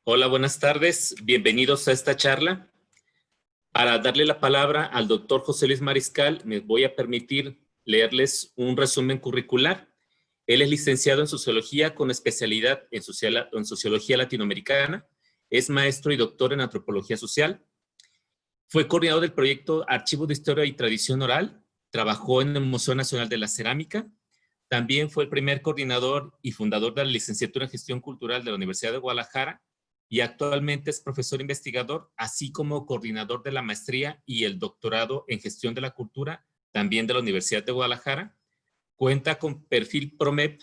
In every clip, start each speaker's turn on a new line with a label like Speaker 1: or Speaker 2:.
Speaker 1: Hola, buenas tardes. Bienvenidos a esta charla. Para darle la palabra al doctor José Luis Mariscal, me voy a permitir leerles un resumen curricular. Él es licenciado en Sociología con especialidad en Sociología Latinoamericana. Es maestro y doctor en Antropología Social. Fue coordinador del proyecto Archivo de Historia y Tradición Oral. Trabajó en el Museo Nacional de la Cerámica. También fue el primer coordinador y fundador de la licenciatura en Gestión Cultural de la Universidad de Guadalajara y actualmente es profesor investigador, así como coordinador de la maestría y el doctorado en Gestión de la Cultura, también de la Universidad de Guadalajara. Cuenta con perfil PROMEP,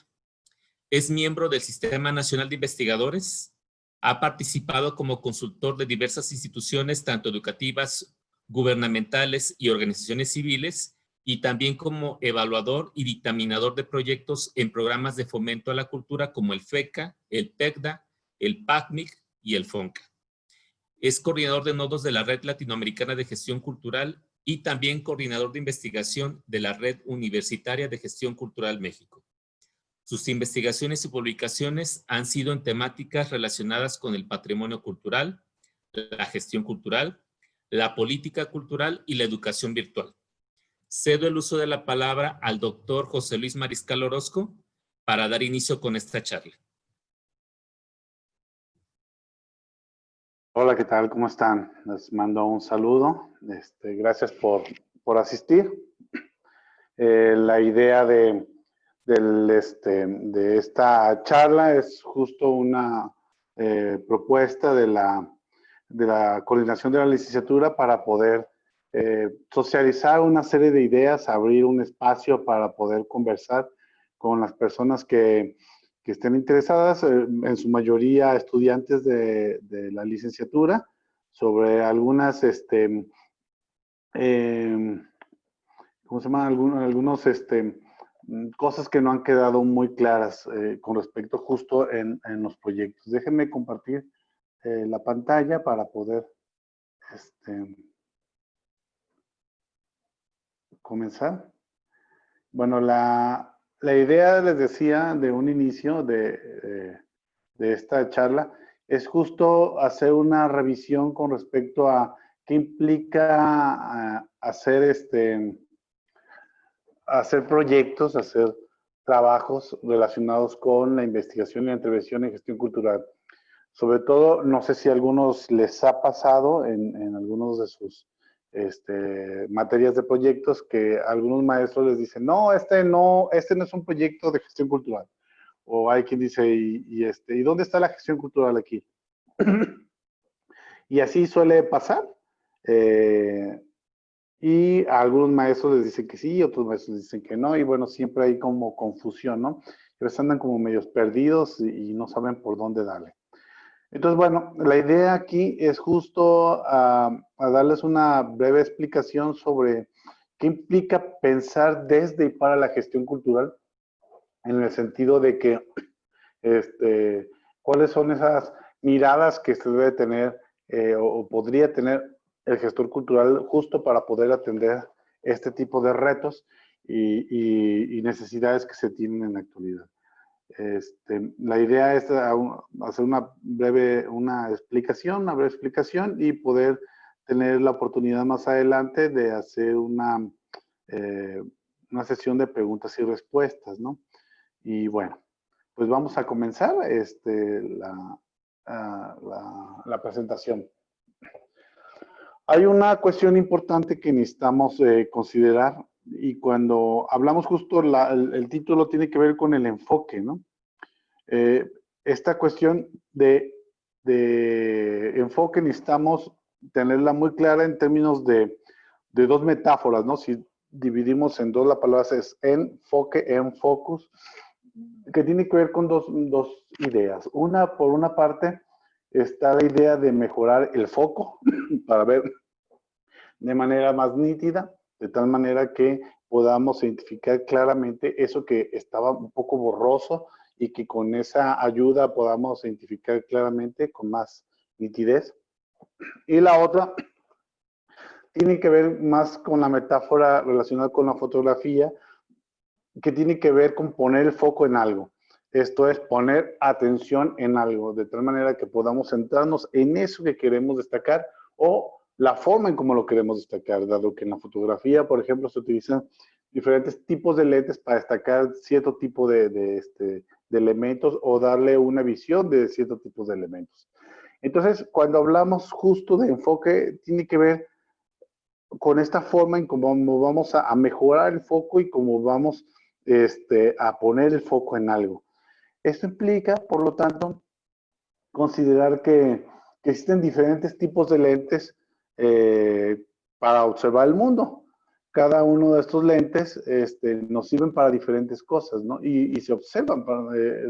Speaker 1: es miembro del Sistema Nacional de Investigadores, ha participado como consultor de diversas instituciones, tanto educativas, gubernamentales y organizaciones civiles, y también como evaluador y dictaminador de proyectos en programas de fomento a la cultura como el FECA, el PECDA, el PACMIC y el FONCA. Es coordinador de nodos de la Red Latinoamericana de Gestión Cultural y también coordinador de investigación de la Red Universitaria de Gestión Cultural México. Sus investigaciones y publicaciones han sido en temáticas relacionadas con el patrimonio cultural, la gestión cultural, la política cultural y la educación virtual. Cedo el uso de la palabra al doctor José Luis Mariscal Orozco para dar inicio con esta charla.
Speaker 2: Hola, ¿qué tal? ¿Cómo están? Les mando un saludo. Gracias por asistir. La idea de esta charla es justo una propuesta de la coordinación de la licenciatura para poder socializar una serie de ideas, abrir un espacio para poder conversar con las personas que estén interesadas, en su mayoría estudiantes de la licenciatura, sobre algunas, ¿cómo se llama? Algunos, cosas que no han quedado muy claras con respecto justo en los proyectos. Déjenme compartir la pantalla para poder comenzar. Bueno, la idea, les decía, de un inicio de esta charla es justo hacer una revisión con respecto a qué implica hacer proyectos, hacer trabajos relacionados con la investigación y la intervención en gestión cultural. Sobre todo, no sé si a algunos les ha pasado en algunos de sus materias de proyectos que algunos maestros les dicen, no, este no es un proyecto de gestión cultural. O hay quien dice, ¿y dónde está la gestión cultural aquí? Y así suele pasar. Y a algunos maestros les dicen que sí, otros maestros dicen que no, y bueno, siempre hay como confusión, ¿no? Ellos andan como medios perdidos y no saben por dónde darle. Entonces, bueno, la idea aquí es justo a darles una breve explicación sobre qué implica pensar desde y para la gestión cultural, en el sentido de que, cuáles son esas miradas que se debe tener o podría tener el gestor cultural justo para poder atender este tipo de retos y necesidades que se tienen en la actualidad. La idea es hacer una breve explicación y poder tener la oportunidad más adelante de hacer una sesión de preguntas y respuestas, ¿no? Y bueno, pues vamos a comenzar la presentación. Hay una cuestión importante que necesitamos considerar, y cuando hablamos justo, el título tiene que ver con el enfoque, ¿no? Esta cuestión de enfoque necesitamos tenerla muy clara en términos de dos metáforas, ¿no? Si dividimos en dos, la palabra es enfoque, focus, que tiene que ver con dos ideas. Por una parte, está la idea de mejorar el foco para ver de manera más nítida, de tal manera que podamos identificar claramente eso que estaba un poco borroso y que con esa ayuda podamos identificar claramente con más nitidez. Y la otra tiene que ver más con la metáfora relacionada con la fotografía, que tiene que ver con poner el foco en algo. Esto es poner atención en algo, de tal manera que podamos centrarnos en eso que queremos destacar o la forma en cómo lo queremos destacar, dado que en la fotografía, por ejemplo, se utilizan diferentes tipos de lentes para destacar cierto tipo de elementos o darle una visión de ciertos tipos de elementos. Entonces, cuando hablamos justo de enfoque, tiene que ver con esta forma en cómo vamos a mejorar el foco y cómo vamos a poner el foco en algo. Esto implica, por lo tanto, considerar que existen diferentes tipos de lentes para observar el mundo. Cada uno de estos lentes nos sirven para diferentes cosas, ¿no? Y se observan,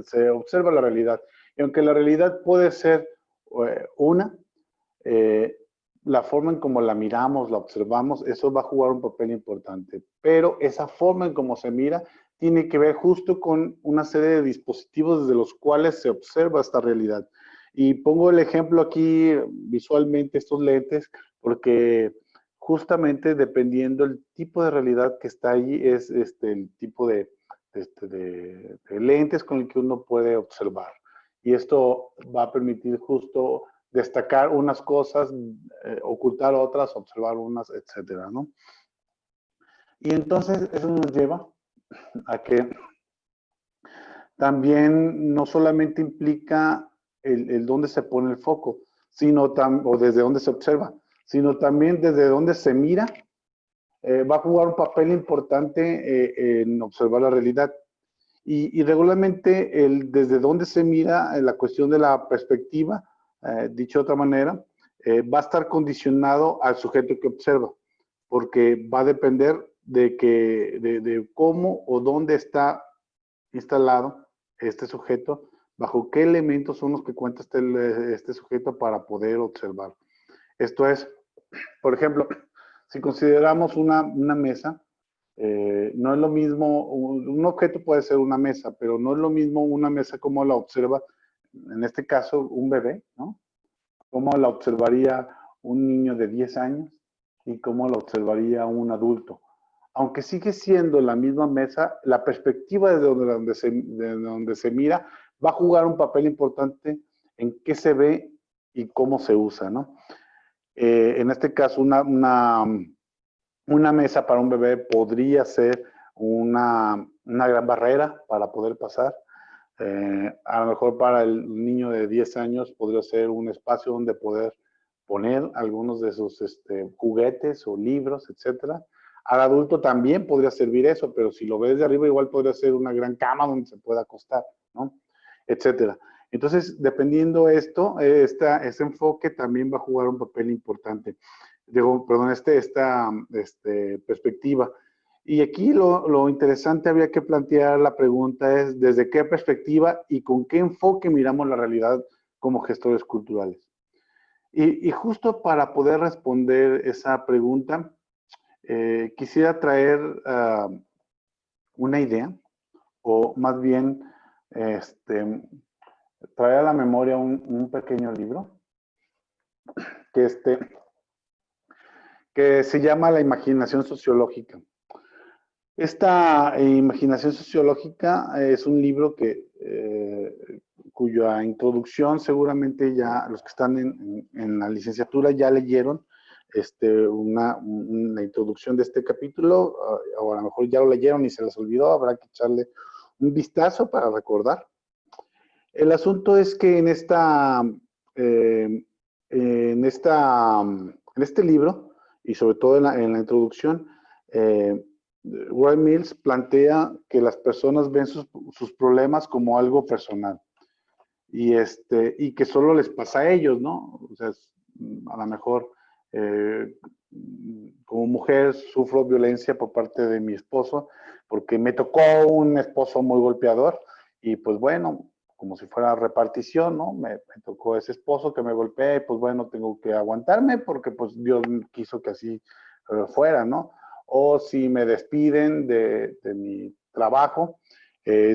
Speaker 2: se observa la realidad. Y aunque la realidad puede ser una, la forma en cómo la miramos, la observamos, eso va a jugar un papel importante. Pero esa forma en cómo se mira tiene que ver justo con una serie de dispositivos desde los cuales se observa esta realidad. Y pongo el ejemplo aquí visualmente, estos lentes, porque justamente dependiendo del tipo de realidad que está ahí, es el tipo de lentes con el que uno puede observar. Y esto va a permitir justo destacar unas cosas, ocultar otras, observar unas, etcétera, ¿no? Y entonces eso nos lleva a que también no solamente implica el dónde se pone el foco, sino o desde dónde se observa, sino también desde dónde se mira, va a jugar un papel importante en observar la realidad. Y regularmente desde dónde se mira, la cuestión de la perspectiva, dicho de otra manera, va a estar condicionado al sujeto que observa, porque va a depender de cómo o dónde está instalado este sujeto, bajo qué elementos son los que cuenta este sujeto para poder observar. Esto es, por ejemplo, si consideramos una mesa, no es lo mismo, un objeto puede ser una mesa, pero no es lo mismo una mesa como la observa, en este caso, un bebé, ¿no? Cómo la observaría un niño de 10 años y cómo la observaría un adulto. Aunque sigue siendo la misma mesa, la perspectiva de donde se mira va a jugar un papel importante en qué se ve y cómo se usa, ¿no? En este caso, una mesa para un bebé podría ser una gran barrera para poder pasar. A lo mejor para el niño de 10 años podría ser un espacio donde poder poner algunos de sus juguetes o libros, etcétera. Al adulto también podría servir eso, pero si lo ves de arriba igual podría ser una gran cama donde se pueda acostar, ¿no? Etcétera. Entonces, dependiendo esto, este enfoque también va a jugar un papel importante. Perdón, esta perspectiva. Y aquí lo interesante habría que plantear la pregunta es desde qué perspectiva y con qué enfoque miramos la realidad como gestores culturales. Y justo para poder responder esa pregunta, quisiera traer una idea, o más bien traer a la memoria un pequeño libro que se llama La imaginación sociológica. Esta imaginación sociológica es un libro cuya introducción seguramente ya los que están en la licenciatura ya leyeron una introducción de este capítulo, o a lo mejor ya lo leyeron y se les olvidó, habrá que echarle un vistazo para recordar. El asunto es que en este libro, y sobre todo en la introducción, Roy Mills plantea que las personas ven sus problemas como algo personal y que solo les pasa a ellos, ¿no? O sea, a lo mejor como mujer sufro violencia por parte de mi esposo porque me tocó un esposo muy golpeador y pues bueno, como si fuera repartición, ¿no? Me tocó ese esposo que me golpea y pues bueno, tengo que aguantarme porque pues Dios quiso que así fuera, ¿no? O si me despiden de mi trabajo,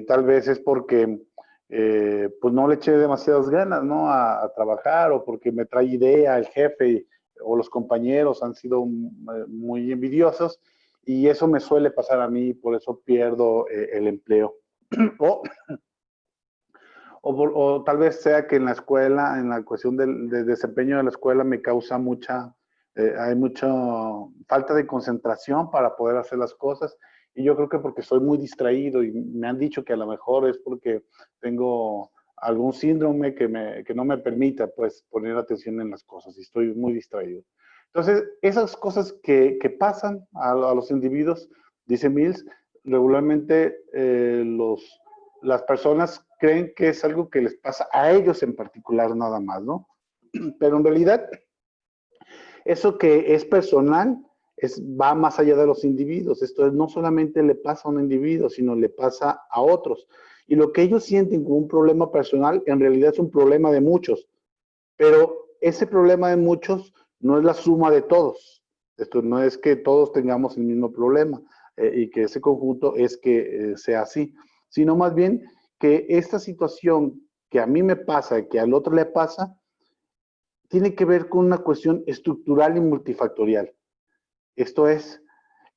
Speaker 2: tal vez es porque pues no le eché demasiadas ganas, ¿no? A trabajar o porque me trae idea el jefe o los compañeros han sido muy envidiosos y eso me suele pasar a mí, por eso pierdo el empleo. O o tal vez sea que en la escuela, en la cuestión de desempeño de la escuela me causa hay mucha falta de concentración para poder hacer las cosas. Y yo creo que porque soy muy distraído y me han dicho que a lo mejor es porque tengo algún síndrome que no me permita pues poner atención en las cosas y estoy muy distraído. Entonces, esas cosas que pasan a los individuos, dice Mills, regularmente las personas creen que es algo que les pasa a ellos en particular nada más, ¿no? Pero en realidad, eso que es personal va más allá de los individuos. Esto no solamente le pasa a un individuo, sino le pasa a otros. Y lo que ellos sienten como un problema personal, en realidad es un problema de muchos. Pero ese problema de muchos no es la suma de todos. Esto no es que todos tengamos el mismo problema y que ese conjunto es que sea así, sino más bien que esta situación que a mí me pasa y que al otro le pasa, tiene que ver con una cuestión estructural y multifactorial. Esto es,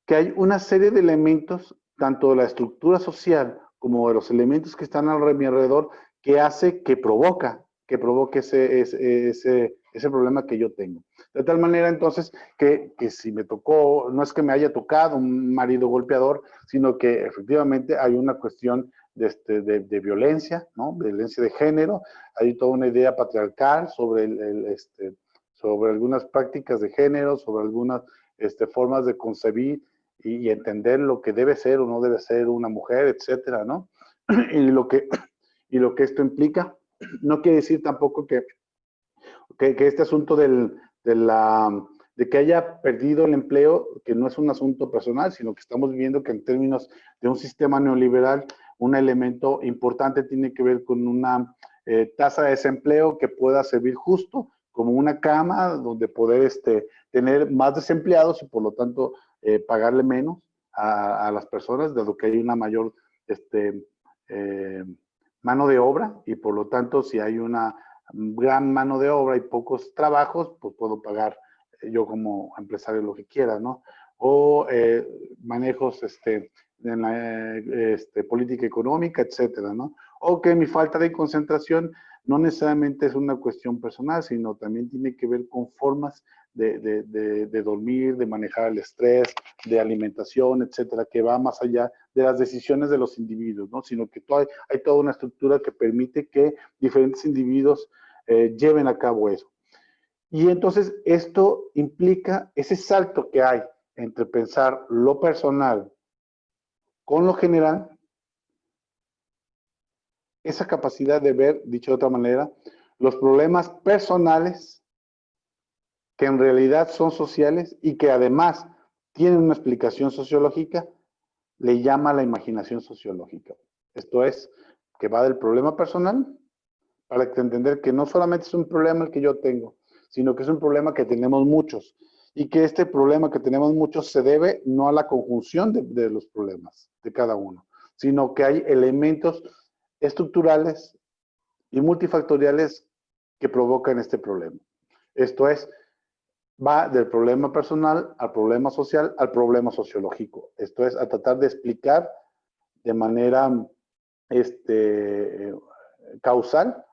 Speaker 2: que hay una serie de elementos, tanto de la estructura social como de los elementos que están a mi alrededor, que hace que provoque ese problema que yo tengo. De tal manera, entonces, que si me tocó, no es que me haya tocado un marido golpeador, sino que efectivamente hay una cuestión de violencia, ¿no? Violencia de género, hay toda una idea patriarcal sobre algunas prácticas de género, sobre algunas formas de concebir y entender lo que debe ser o no debe ser una mujer, etcétera, ¿no? Y lo que esto implica, no quiere decir tampoco que este asunto de que haya perdido el empleo, que no es un asunto personal, sino que estamos viendo que en términos de un sistema neoliberal, un elemento importante tiene que ver con una tasa de desempleo que pueda servir justo como una cama donde poder tener más desempleados y por lo tanto pagarle menos a las personas, dado que hay una mayor mano de obra y por lo tanto si hay una gran mano de obra y pocos trabajos, pues puedo pagar yo como empresario lo que quiera, ¿no? O manejos en la política económica, etcétera, ¿no? O que mi falta de concentración no necesariamente es una cuestión personal, sino también tiene que ver con formas de dormir, de manejar el estrés, de alimentación, etcétera, que va más allá de las decisiones de los individuos, ¿no? Sino que hay toda una estructura que permite que diferentes individuos lleven a cabo eso. Y entonces esto implica ese salto que hay entre pensar lo personal con lo general, esa capacidad de ver, dicho de otra manera, los problemas personales que en realidad son sociales y que además tienen una explicación sociológica, le llama la imaginación sociológica. Esto es, que va del problema personal para entender que no solamente es un problema el que yo tengo, sino que es un problema que tenemos muchos y que este problema que tenemos muchos se debe no a la conjunción de los problemas de cada uno, sino que hay elementos estructurales y multifactoriales que provocan este problema. Esto es, va del problema personal al problema social al problema sociológico. Esto es, a tratar de explicar de manera causal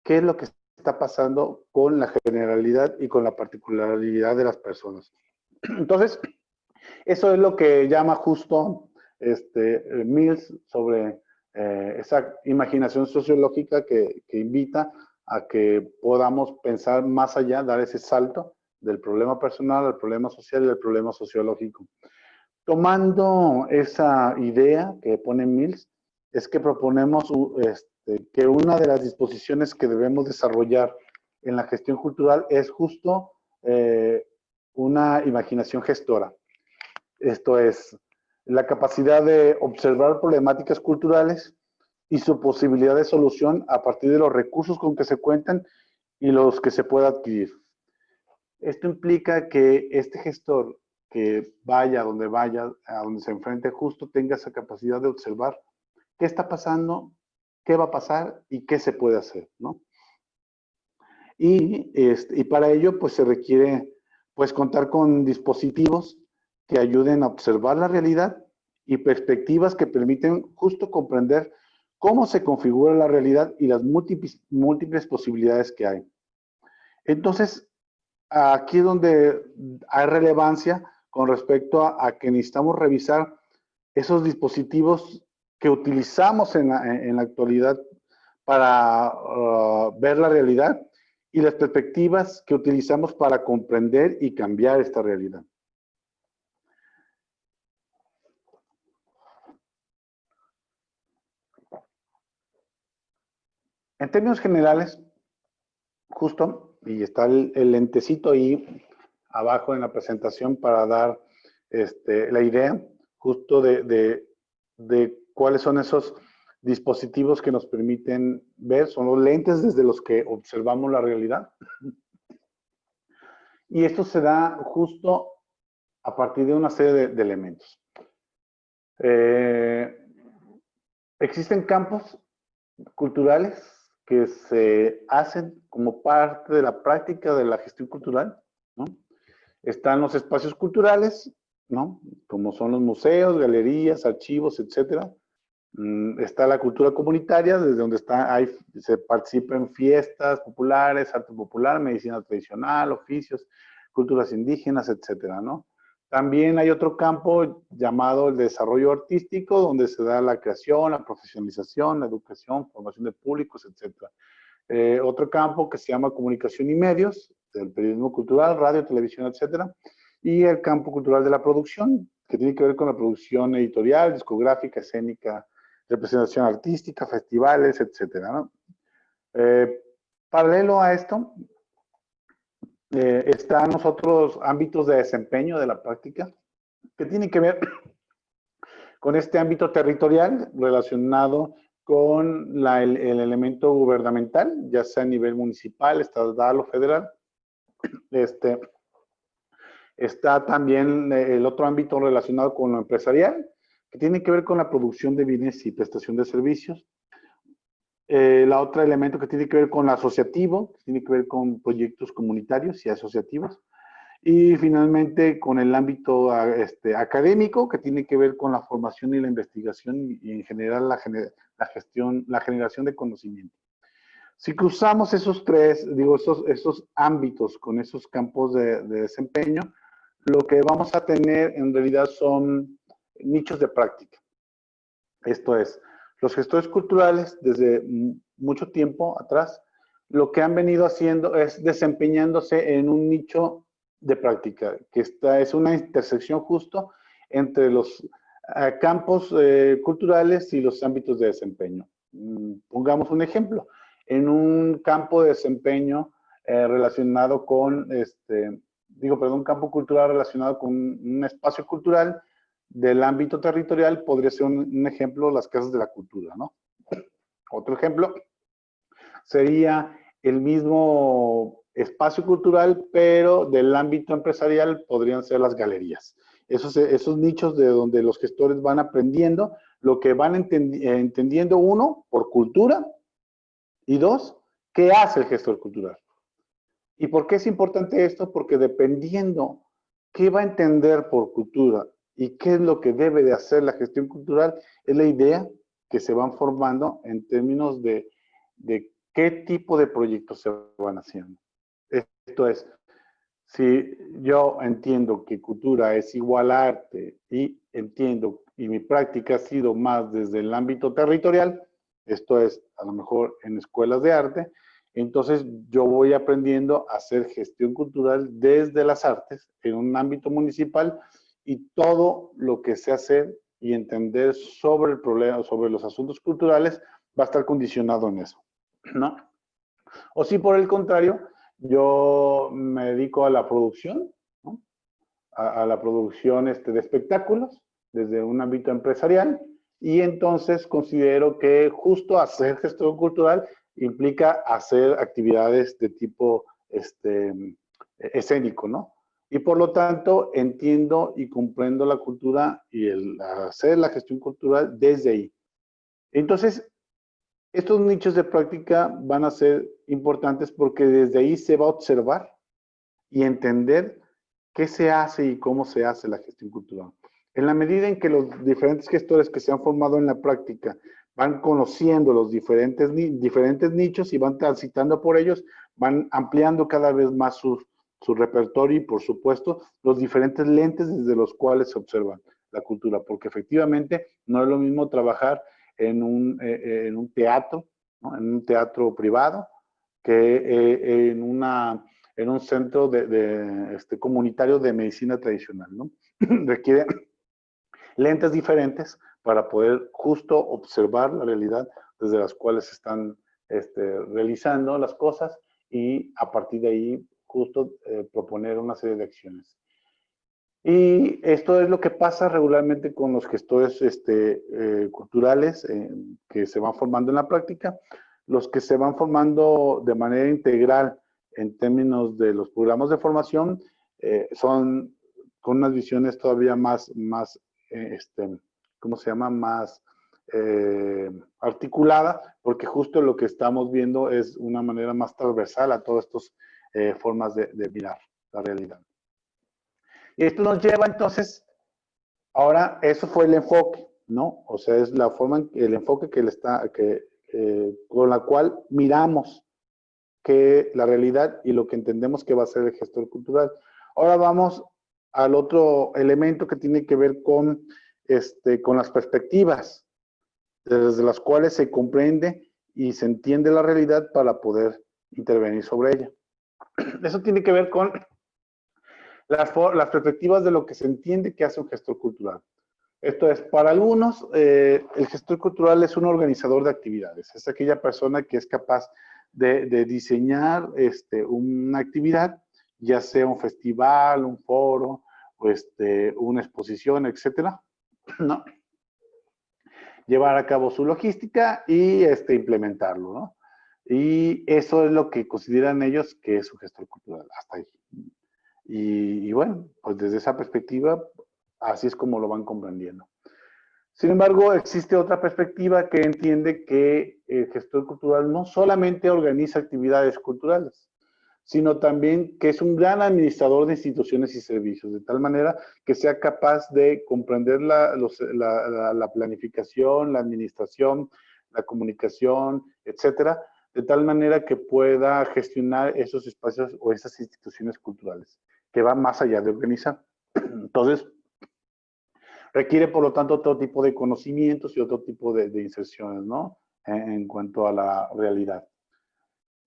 Speaker 2: qué es lo que está pasando con la generalidad y con la particularidad de las personas. Entonces, eso es lo que llama justo Mills sobre esa imaginación sociológica que invita a que podamos pensar más allá, dar ese salto del problema personal al problema social y al problema sociológico. Tomando esa idea que pone Mills, es que proponemos que una de las disposiciones que debemos desarrollar en la gestión cultural es justo una imaginación gestora. Esto es, la capacidad de observar problemáticas culturales y su posibilidad de solución a partir de los recursos con que se cuentan y los que se pueda adquirir. Esto implica que este gestor que vaya, a donde se enfrente justo, tenga esa capacidad de observar qué está pasando, qué va a pasar y qué se puede hacer, ¿no? Y para ello, pues se requiere, pues contar con dispositivos que ayuden a observar la realidad y perspectivas que permiten justo comprender cómo se configura la realidad y las múltiples posibilidades que hay. Entonces, aquí es donde hay relevancia con respecto a que necesitamos revisar esos dispositivos que utilizamos en la actualidad para ver la realidad y las perspectivas que utilizamos para comprender y cambiar esta realidad. En términos generales, justo, y está el lentecito ahí abajo en la presentación para dar la idea justo de cuáles son esos dispositivos que nos permiten ver, son los lentes desde los que observamos la realidad. Y esto se da justo a partir de una serie de elementos. Existen campos culturales que se hacen como parte de la práctica de la gestión cultural, ¿no? Están los espacios culturales, ¿no? Como son los museos, galerías, archivos, etcétera. Está la cultura comunitaria, desde donde se participa en fiestas populares, arte popular, medicina tradicional, oficios, culturas indígenas, etcétera, ¿no? También hay otro campo llamado el desarrollo artístico, donde se da la creación, la profesionalización, la educación, formación de públicos, etcétera. Otro campo que se llama comunicación y medios, del periodismo cultural, radio, televisión, etcétera. Y el campo cultural de la producción, que tiene que ver con la producción editorial, discográfica, escénica, representación artística, festivales, etcétera, ¿no? Paralelo a esto, están los otros ámbitos de desempeño de la práctica, que tienen que ver con este ámbito territorial relacionado con el elemento gubernamental, ya sea a nivel municipal, estatal o federal. Está también el otro ámbito relacionado con lo empresarial, que tiene que ver con la producción de bienes y prestación de servicios. La otro elemento que tiene que ver con lo asociativo, que tiene que ver con proyectos comunitarios y asociativos. Y finalmente con el ámbito académico, que tiene que ver con la formación y la investigación y en general la generación de conocimiento. Si cruzamos esos ámbitos con esos campos de desempeño, lo que vamos a tener en realidad son nichos de práctica. Esto es, los gestores culturales desde mucho tiempo atrás, lo que han venido haciendo es desempeñándose en un nicho de práctica, que es una intersección justo entre los campos culturales y los ámbitos de desempeño. Pongamos un ejemplo. En un campo de desempeño relacionado con, un campo cultural relacionado con un espacio cultural del ámbito territorial, podría ser un ejemplo las casas de la cultura, ¿no? Otro ejemplo sería el mismo espacio cultural, pero del ámbito empresarial podrían ser las galerías. Esos nichos de donde los gestores van aprendiendo lo que van entendiendo, uno, por cultura, y dos, ¿qué hace el gestor cultural? ¿Y por qué es importante esto? Porque dependiendo qué va a entender por cultura y qué es lo que debe de hacer la gestión cultural, es la idea que se van formando en términos de qué tipo de proyectos se van haciendo. Esto es, si yo entiendo que cultura es igual a arte y entiendo, y mi práctica ha sido más desde el ámbito territorial, esto es, a lo mejor en escuelas de arte, entonces yo voy aprendiendo a hacer gestión cultural desde las artes en un ámbito municipal y todo lo que sé hacer y entender sobre el problema, sobre los asuntos culturales, va a estar condicionado en eso, ¿no? O si por el contrario, yo me dedico a la producción, ¿no? A la producción de espectáculos desde un ámbito empresarial y entonces considero que justo hacer gestión cultural implica hacer actividades de tipo escénico, ¿no? Y por lo tanto entiendo y comprendo la cultura y el hacer la gestión cultural desde ahí. Entonces, estos nichos de práctica van a ser importantes porque desde ahí se va a observar y entender qué se hace y cómo se hace la gestión cultural. En la medida en que los diferentes gestores que se han formado en la práctica van conociendo los diferentes nichos y van transitando por ellos, van ampliando cada vez más su repertorio y, por supuesto, los diferentes lentes desde los cuales se observa la cultura, porque efectivamente no es lo mismo trabajar en un teatro, ¿no? En un teatro privado, que en un centro comunitario de medicina tradicional, ¿no? Requiere lentes diferentes para poder justo observar la realidad desde las cuales se están realizando las cosas y a partir de ahí justo proponer una serie de acciones. Y esto es lo que pasa regularmente con los gestores culturales que se van formando en la práctica. Los que se van formando de manera integral en términos de los programas de formación son con unas visiones todavía más ¿cómo se llama? Más articulada, porque justo lo que estamos viendo es una manera más transversal a todas estas formas de mirar la realidad. Y esto nos lleva entonces, ahora eso fue el enfoque, ¿no? O sea, es la forma, el enfoque con la cual miramos que la realidad y lo que entendemos que va a ser el gestor cultural. Ahora vamos al otro elemento que tiene que ver con las perspectivas, desde las cuales se comprende y se entiende la realidad para poder intervenir sobre ella. Eso tiene que ver con las perspectivas de lo que se entiende que hace un gestor cultural. Esto es, para algunos, el gestor cultural es un organizador de actividades. Es aquella persona que es capaz de diseñar una actividad, ya sea un festival, un foro, o una exposición, etcétera, ¿no? Llevar a cabo su logística y implementarlo, ¿no? Y eso es lo que consideran ellos que es un gestor cultural, hasta ahí. Y bueno, pues desde esa perspectiva, así es como lo van comprendiendo. Sin embargo, existe otra perspectiva que entiende que el gestor cultural no solamente organiza actividades culturales, sino también que es un gran administrador de instituciones y servicios, de tal manera que sea capaz de comprender la planificación, la administración, la comunicación, etcétera, de tal manera que pueda gestionar esos espacios o esas instituciones culturales, que van más allá de organizar. Entonces, requiere, por lo tanto, otro tipo de conocimientos y otro tipo de inserciones, ¿no? En cuanto a la realidad.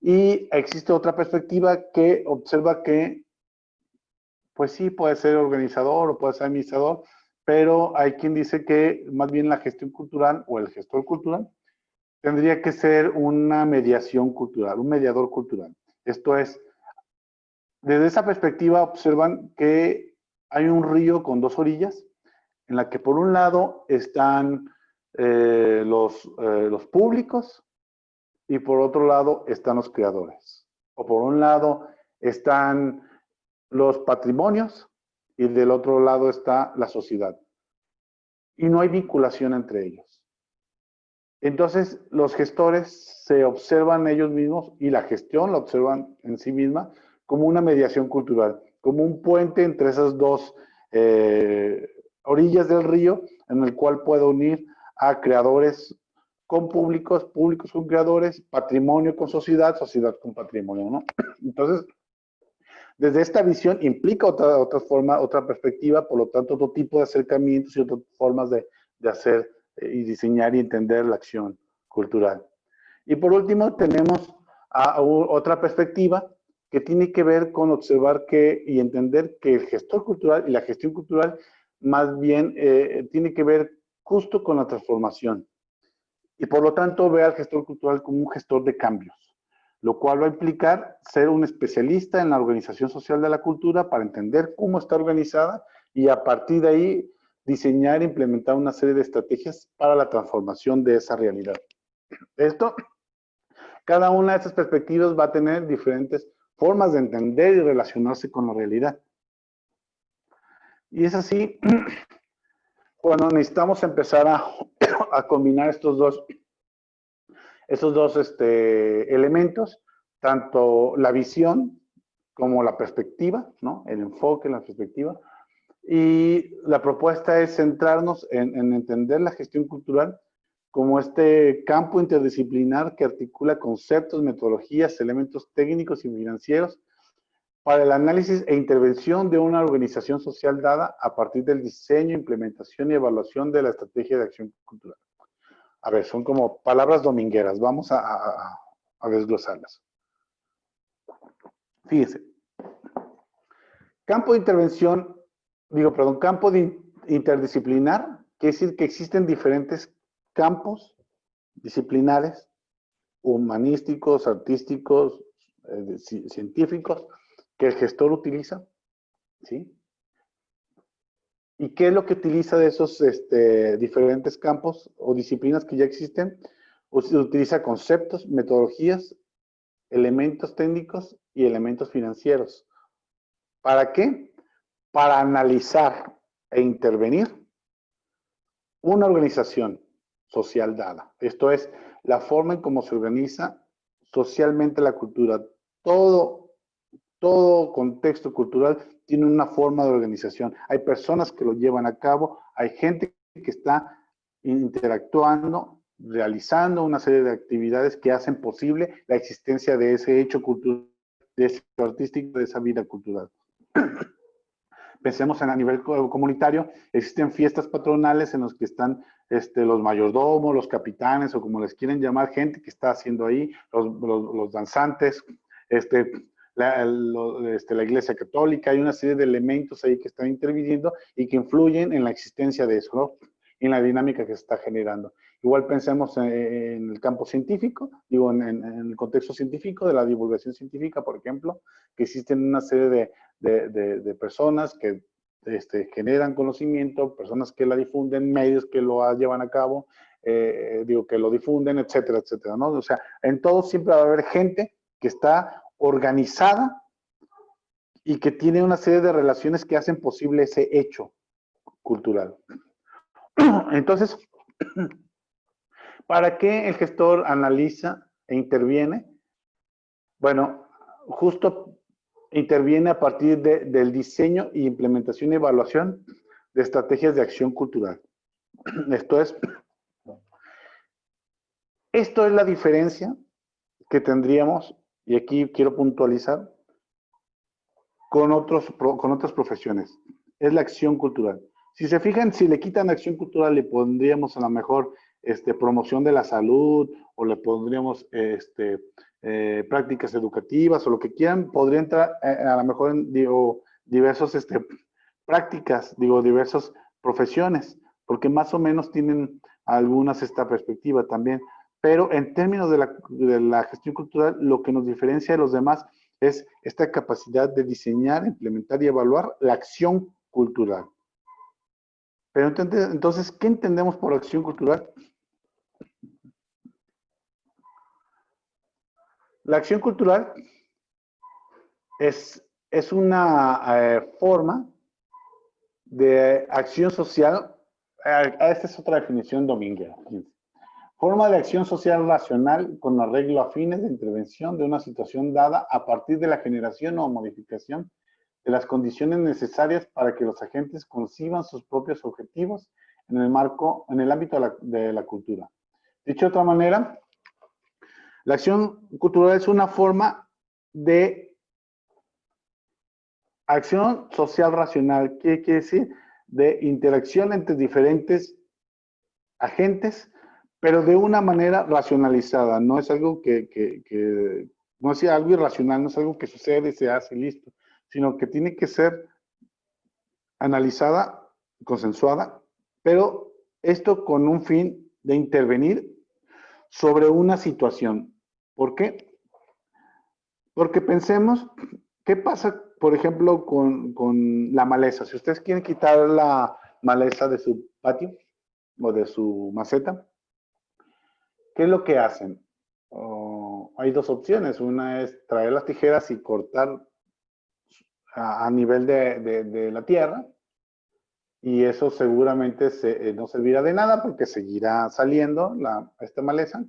Speaker 2: Y existe otra perspectiva que observa que, pues sí, puede ser organizador o puede ser administrador, pero hay quien dice que más bien la gestión cultural o el gestor cultural tendría que ser una mediación cultural, un mediador cultural. Esto es, desde esa perspectiva observan que hay un río con dos orillas, en la que por un lado están los públicos y por otro lado están los creadores. O por un lado están los patrimonios y del otro lado está la sociedad. Y no hay vinculación entre ellos. Entonces, los gestores se observan ellos mismos y la gestión la observan en sí misma como una mediación cultural, como un puente entre esas dos orillas del río, en el cual puede unir a creadores con públicos, públicos con creadores, patrimonio con sociedad, sociedad con patrimonio, ¿no? Entonces, desde esta visión implica otra forma, otra perspectiva, por lo tanto, otro tipo de acercamientos y otras formas de hacer y diseñar y entender la acción cultural. Y por último, tenemos otra perspectiva que tiene que ver con observar y entender que el gestor cultural y la gestión cultural más bien tiene que ver justo con la transformación. Y por lo tanto, ve al gestor cultural como un gestor de cambios, lo cual va a implicar ser un especialista en la organización social de la cultura para entender cómo está organizada y a partir de ahí diseñar e implementar una serie de estrategias para la transformación de esa realidad. Cada una de estas perspectivas va a tener diferentes formas de entender y relacionarse con la realidad. Y es así, cuando necesitamos empezar a combinar estos dos elementos, tanto la visión como la perspectiva, ¿no? El enfoque, la perspectiva. Y la propuesta es centrarnos en entender la gestión cultural como este campo interdisciplinar que articula conceptos, metodologías, elementos técnicos y financieros para el análisis e intervención de una organización social dada a partir del diseño, implementación y evaluación de la estrategia de acción cultural. A ver, son como palabras domingueras. Vamos a desglosarlas. Fíjense. Campo de intervención, campo de interdisciplinar, quiere decir que existen diferentes campos disciplinares, humanísticos, artísticos, científicos, que el gestor utiliza, ¿sí? ¿Y qué es lo que utiliza de esos diferentes campos o disciplinas que ya existen? Utiliza conceptos, metodologías, elementos técnicos y elementos financieros. ¿Para qué? Para analizar e intervenir una organización social dada. Esto es la forma en cómo se organiza socialmente la cultura. Todo contexto cultural tiene una forma de organización. Hay personas que lo llevan a cabo, hay gente que está interactuando, realizando una serie de actividades que hacen posible la existencia de ese hecho cultural, de ese artístico, de esa vida cultural. Pensemos en a nivel comunitario, existen fiestas patronales en las que están los mayordomos, los capitanes, o como les quieren llamar, gente que está haciendo ahí, los danzantes, la Iglesia Católica. Hay una serie de elementos ahí que están interviniendo y que influyen en la existencia de eso, ¿no? En la dinámica que se está generando. Igual pensemos en el campo científico, en el contexto científico, de la divulgación científica, por ejemplo, que existen una serie de personas que generan conocimiento, personas que la difunden, medios que lo llevan a cabo, que lo difunden, etcétera, etcétera, ¿no? O sea, en todo siempre va a haber gente que está organizada y que tiene una serie de relaciones que hacen posible ese hecho cultural. Entonces, ¿para qué el gestor analiza e interviene? Bueno, justo interviene a partir del diseño y implementación y evaluación de estrategias de acción cultural. Esto es la diferencia que tendríamos, y aquí quiero puntualizar, con otras profesiones. Es la acción cultural. Si se fijan, si le quitan acción cultural, le pondríamos a lo mejor promoción de la salud, o le pondríamos prácticas educativas, o lo que quieran. Podría entrar a lo mejor en diversas prácticas, diversas profesiones, porque más o menos tienen algunas esta perspectiva también. Pero en términos de la gestión cultural, lo que nos diferencia de los demás es esta capacidad de diseñar, implementar y evaluar la acción cultural. Pero entonces, ¿qué entendemos por acción cultural? La acción cultural es una forma de acción social. Esta es otra definición dominguera. Forma de acción social racional con arreglo a fines de intervención de una situación dada a partir de la generación o modificación de las condiciones necesarias para que los agentes conciban sus propios objetivos en el ámbito de la cultura. Dicho de otra manera, la acción cultural es una forma de acción social racional. ¿Qué quiere decir? De interacción entre diferentes agentes, pero de una manera racionalizada. No es algo no es algo irracional, no es algo que sucede y se hace y listo, sino que tiene que ser analizada, consensuada, pero esto con un fin de intervenir sobre una situación. ¿Por qué? Porque pensemos, ¿qué pasa, por ejemplo, con la maleza? Si ustedes quieren quitar la maleza de su patio o de su maceta, ¿qué es lo que hacen? Hay dos opciones. Una es traer las tijeras y cortar a nivel de la tierra, y eso seguramente no servirá de nada porque seguirá saliendo esta maleza.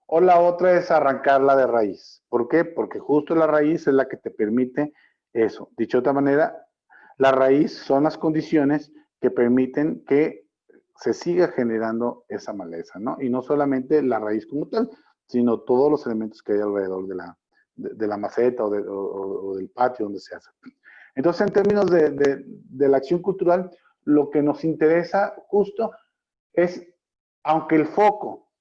Speaker 2: O la otra es arrancarla de raíz. ¿Por qué? Porque justo la raíz es la que te permite eso. Dicho de otra manera, la raíz son las condiciones que permiten que se siga generando esa maleza, ¿no? Y no solamente la raíz como tal, sino todos los elementos que hay alrededor de la maceta o del patio donde se hace. Entonces, en términos de la acción cultural, lo que nos interesa justo es, aunque el foco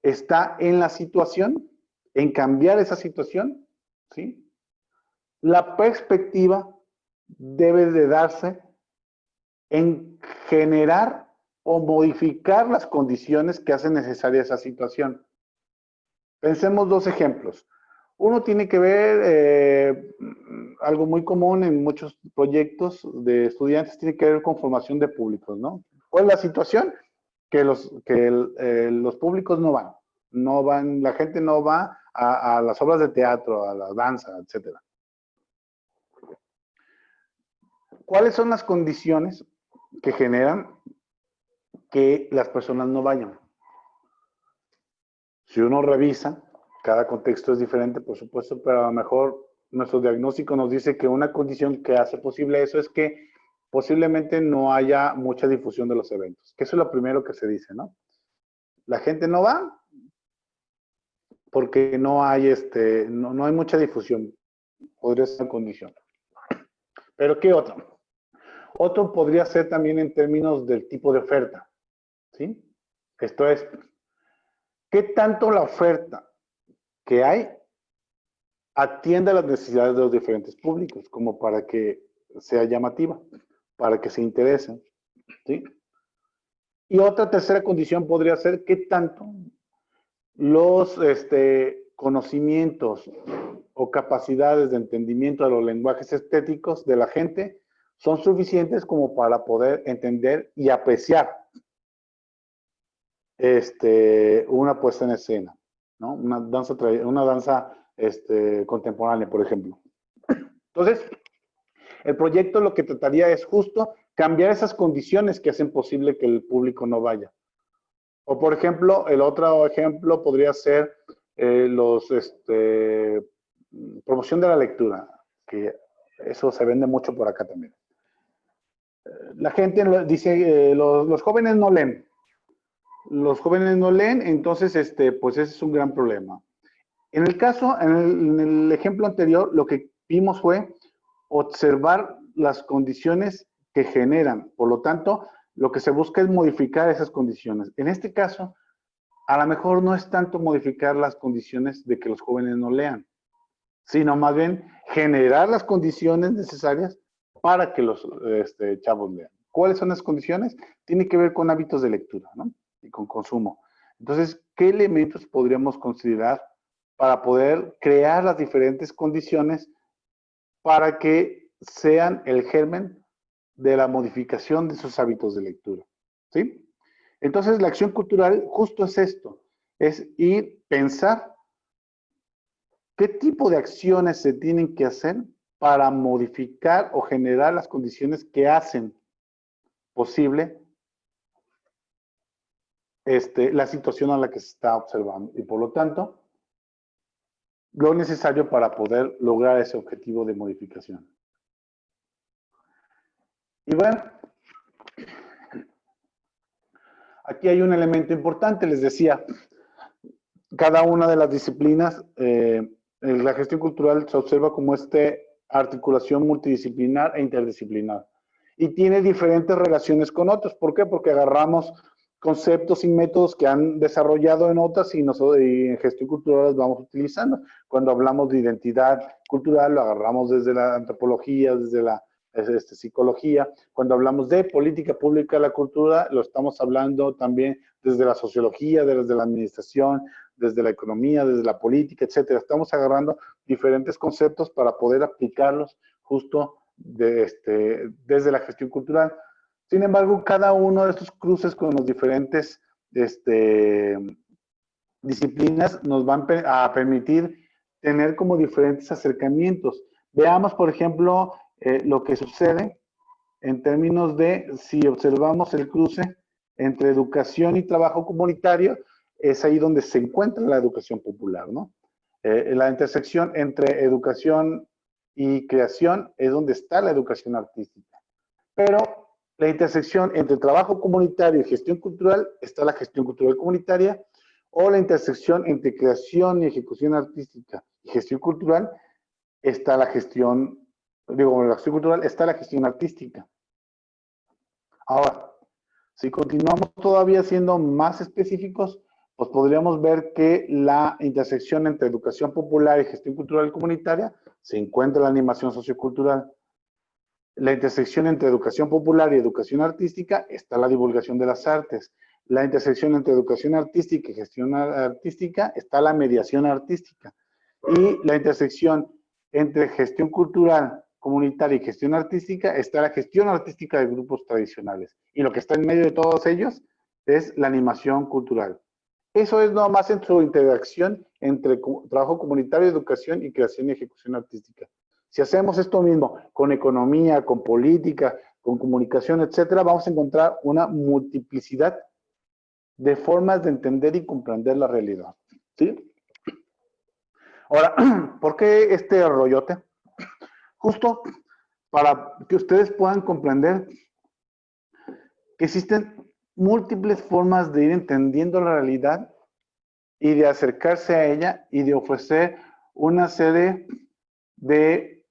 Speaker 2: está en la situación, en cambiar esa situación, ¿sí? La perspectiva debe de darse en generar o modificar las condiciones que hacen necesaria esa situación. Pensemos dos ejemplos. Uno tiene que ver, algo muy común en muchos proyectos de estudiantes, tiene que ver con formación de públicos, ¿no? ¿Cuál es la situación? Que los públicos no van, la gente no va a las obras de teatro, a la danza, etc. ¿Cuáles son las condiciones que generan que las personas no vayan? Si uno revisa, cada contexto es diferente, por supuesto, pero a lo mejor nuestro diagnóstico nos dice que una condición que hace posible eso es que posiblemente no haya mucha difusión de los eventos, que eso es lo primero que se dice, ¿no? La gente no va porque no hay, no hay mucha difusión, podría ser una condición. Pero ¿qué otro? Otro podría ser también en términos del tipo de oferta, ¿sí? Esto es, ¿qué tanto la oferta que hay atiende a las necesidades de los diferentes públicos, como para que sea llamativa, para que se interesen, ¿sí? Y otra tercera condición podría ser qué tanto los conocimientos o capacidades de entendimiento de los lenguajes estéticos de la gente son suficientes como para poder entender y apreciar una puesta en escena, ¿no? Una danza contemporánea, por ejemplo. Entonces, el proyecto lo que trataría es justo cambiar esas condiciones que hacen posible que el público no vaya. O, por ejemplo, el otro ejemplo podría ser promoción de la lectura, que eso se vende mucho por acá también. La gente dice, los jóvenes no leen. Los jóvenes no leen, entonces, pues ese es un gran problema. En el caso, en el ejemplo anterior, lo que vimos fue observar las condiciones que generan. Por lo tanto, lo que se busca es modificar esas condiciones. En este caso, a lo mejor no es tanto modificar las condiciones de que los jóvenes no lean, sino más bien generar las condiciones necesarias para que los chavos lean. ¿Cuáles son las condiciones? Tiene que ver con hábitos de lectura, ¿no? Y con consumo. Entonces, ¿qué elementos podríamos considerar para poder crear las diferentes condiciones para que sean el germen de la modificación de sus hábitos de lectura? ¿Sí? Entonces, la acción cultural justo es esto, es ir, pensar qué tipo de acciones se tienen que hacer para modificar o generar las condiciones que hacen posible la situación a la que se está observando. Y por lo tanto, lo necesario para poder lograr ese objetivo de modificación. Y bueno, aquí hay un elemento importante, les decía, cada una de las disciplinas, la gestión cultural se observa como articulación multidisciplinar e interdisciplinar. Y tiene diferentes relaciones con otros. ¿Por qué? Porque agarramos conceptos y métodos que han desarrollado en otras y en gestión cultural los vamos utilizando. Cuando hablamos de identidad cultural, lo agarramos desde la antropología, desde la psicología. Cuando hablamos de política pública de la cultura, lo estamos hablando también desde la sociología, desde la administración, desde la economía, desde la política, etcétera. Estamos agarrando diferentes conceptos para poder aplicarlos justo desde la gestión cultural. Sin embargo, cada uno de estos cruces con los diferentes disciplinas nos van a permitir tener como diferentes acercamientos. Veamos, por ejemplo, lo que sucede en términos de si observamos el cruce entre educación y trabajo comunitario, es ahí donde se encuentra la educación popular, ¿no? La intersección entre educación y creación es donde está la educación artística. Pero la intersección entre trabajo comunitario y gestión cultural está la gestión cultural comunitaria, o la intersección entre creación y ejecución artística y gestión cultural está la gestión, digo, la gestión cultural está la gestión artística. Ahora, si continuamos todavía siendo más específicos, pues podríamos ver que la intersección entre educación popular y gestión cultural comunitaria se encuentra en la animación sociocultural. La intersección entre educación popular y educación artística está la divulgación de las artes. La intersección entre educación artística y gestión artística está la mediación artística. Y la intersección entre gestión cultural comunitaria y gestión artística está la gestión artística de grupos tradicionales. Y lo que está en medio de todos ellos es la animación cultural. Eso es nomás en su interacción entre trabajo comunitario, educación y creación y ejecución artística. Si hacemos esto mismo con economía, con política, con comunicación, etcétera, vamos a encontrar una multiplicidad de formas de entender y comprender la realidad. ¿Sí? Ahora, ¿por qué este rollote? Justo para que ustedes puedan comprender que existen múltiples formas de ir entendiendo la realidad y de acercarse a ella y de ofrecer una serie de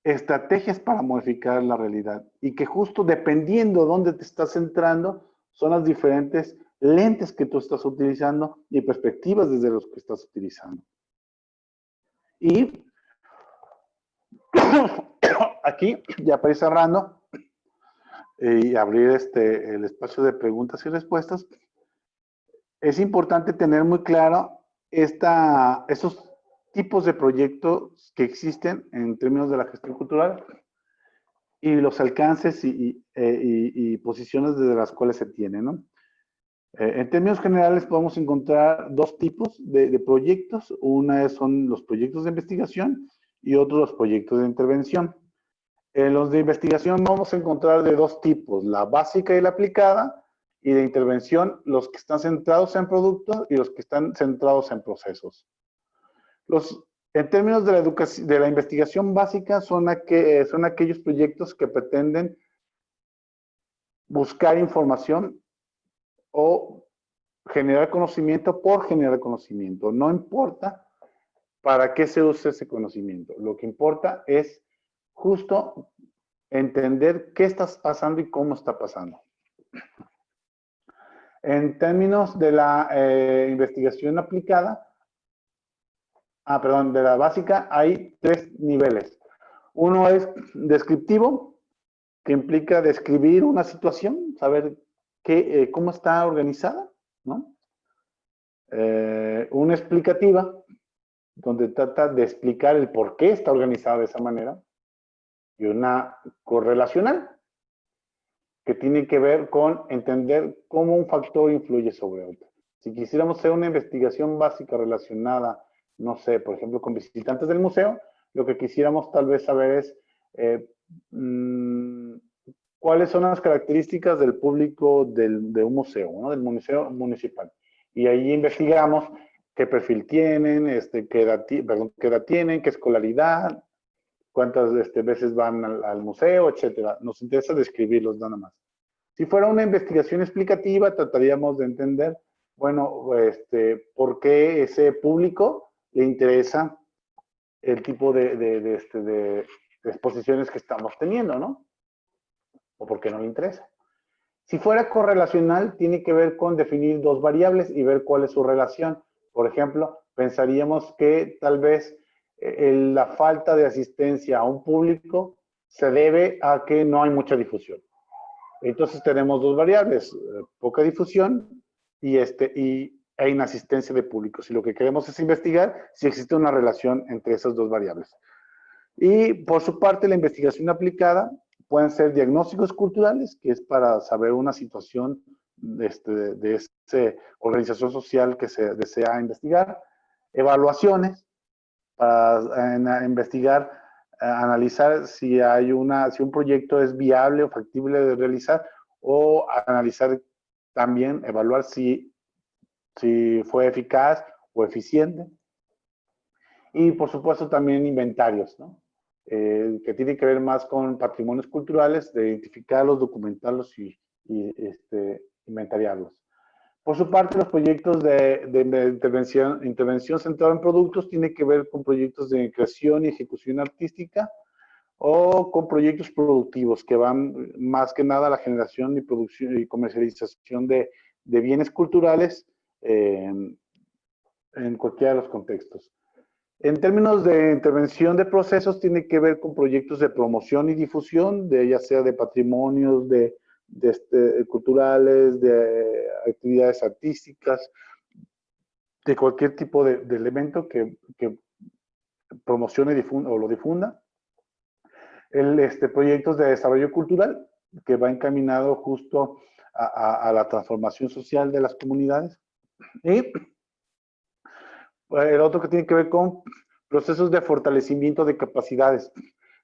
Speaker 2: estrategias para modificar la realidad. Y que justo dependiendo de dónde te estás centrando, son las diferentes lentes que tú estás utilizando y perspectivas desde los que estás utilizando. Y aquí, ya para ir cerrando y abrir el espacio de preguntas y respuestas, es importante tener muy claro esos tipos de proyectos que existen en términos de la gestión cultural y los alcances y posiciones desde las cuales se tienen, ¿no? En términos generales podemos encontrar dos tipos de proyectos. Una son los proyectos de investigación y otros los proyectos de intervención. En los de investigación vamos a encontrar de dos tipos, la básica y la aplicada, y de intervención los que están centrados en productos y los que están centrados en procesos. En términos de la investigación básica son aquellos proyectos que pretenden buscar información o generar conocimiento por generar conocimiento. No importa para qué se usa ese conocimiento. Lo que importa es justo entender qué está pasando y cómo está pasando. En términos de la investigación aplicada, de la básica, hay tres niveles. Uno es descriptivo, que implica describir una situación, saber cómo está organizada, ¿no? Una explicativa, donde trata de explicar el por qué está organizada de esa manera. Y una correlacional, que tiene que ver con entender cómo un factor influye sobre otro. Si quisiéramos hacer una investigación básica relacionada, no sé, por ejemplo, con visitantes del museo, lo que quisiéramos tal vez saber es cuáles son las características del público de un museo, ¿no? Del museo municipal. Y ahí investigamos qué perfil tienen, qué edad tienen, qué escolaridad, cuántas veces van al museo, etcétera. Nos interesa describirlos nada más. Si fuera una investigación explicativa, trataríamos de entender, bueno, por qué ese público le interesa el tipo de exposiciones que estamos teniendo, ¿no? O por qué no le interesa. Si fuera correlacional, tiene que ver con definir dos variables y ver cuál es su relación. Por ejemplo, pensaríamos que tal vez la falta de asistencia a un público se debe a que no hay mucha difusión. Entonces tenemos dos variables, poca difusión e inasistencia de públicos. Y lo que queremos es investigar si existe una relación entre esas dos variables. Y por su parte, la investigación aplicada pueden ser diagnósticos culturales, que es para saber una situación de esa organización social que se desea investigar, evaluaciones, para investigar, analizar si un proyecto es viable o factible de realizar, o analizar también, evaluar si fue eficaz o eficiente. Y por supuesto también inventarios, ¿no? que tiene que ver más con patrimonios culturales, de identificarlos, documentarlos y inventariarlos. Por su parte, los proyectos de intervención centrada en productos tienen que ver con proyectos de creación y ejecución artística o con proyectos productivos que van más que nada a la generación y producción y comercialización de bienes culturales en cualquiera de los contextos. En términos de intervención de procesos, tiene que ver con proyectos de promoción y difusión, ya sea de patrimonios, culturales, de actividades artísticas, de cualquier tipo de elemento que promocione o lo difunda. Proyectos de desarrollo cultural, que va encaminado justo a la transformación social de las comunidades. Y el otro que tiene que ver con procesos de fortalecimiento de capacidades,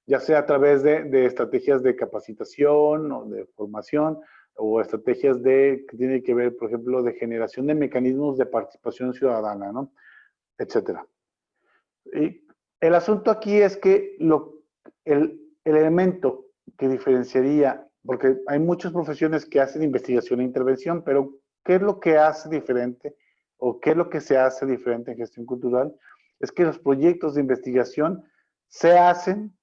Speaker 2: ya sea a través de estrategias de capacitación o de formación, o estrategias que tienen que ver, por ejemplo, de generación de mecanismos de participación ciudadana, ¿no? Etcétera. Y el asunto aquí es que el elemento que diferenciaría, porque hay muchas profesiones que hacen investigación e intervención, pero ¿qué es lo que hace diferente o qué es lo que se hace diferente en gestión cultural? Es que los proyectos de investigación se hacen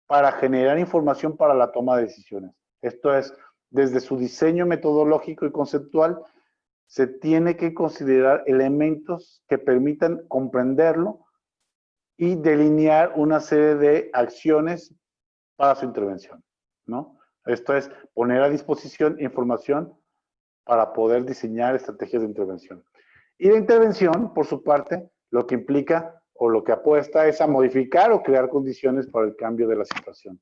Speaker 2: para generar información para la toma de decisiones. Esto es, desde su diseño metodológico y conceptual, se tiene que considerar elementos que permitan comprenderlo y delinear una serie de acciones para su intervención, ¿no? Esto es, poner a disposición información para poder diseñar estrategias de intervención. Y la intervención, por su parte, lo que implica o lo que apuesta es a modificar o crear condiciones para el cambio de la situación.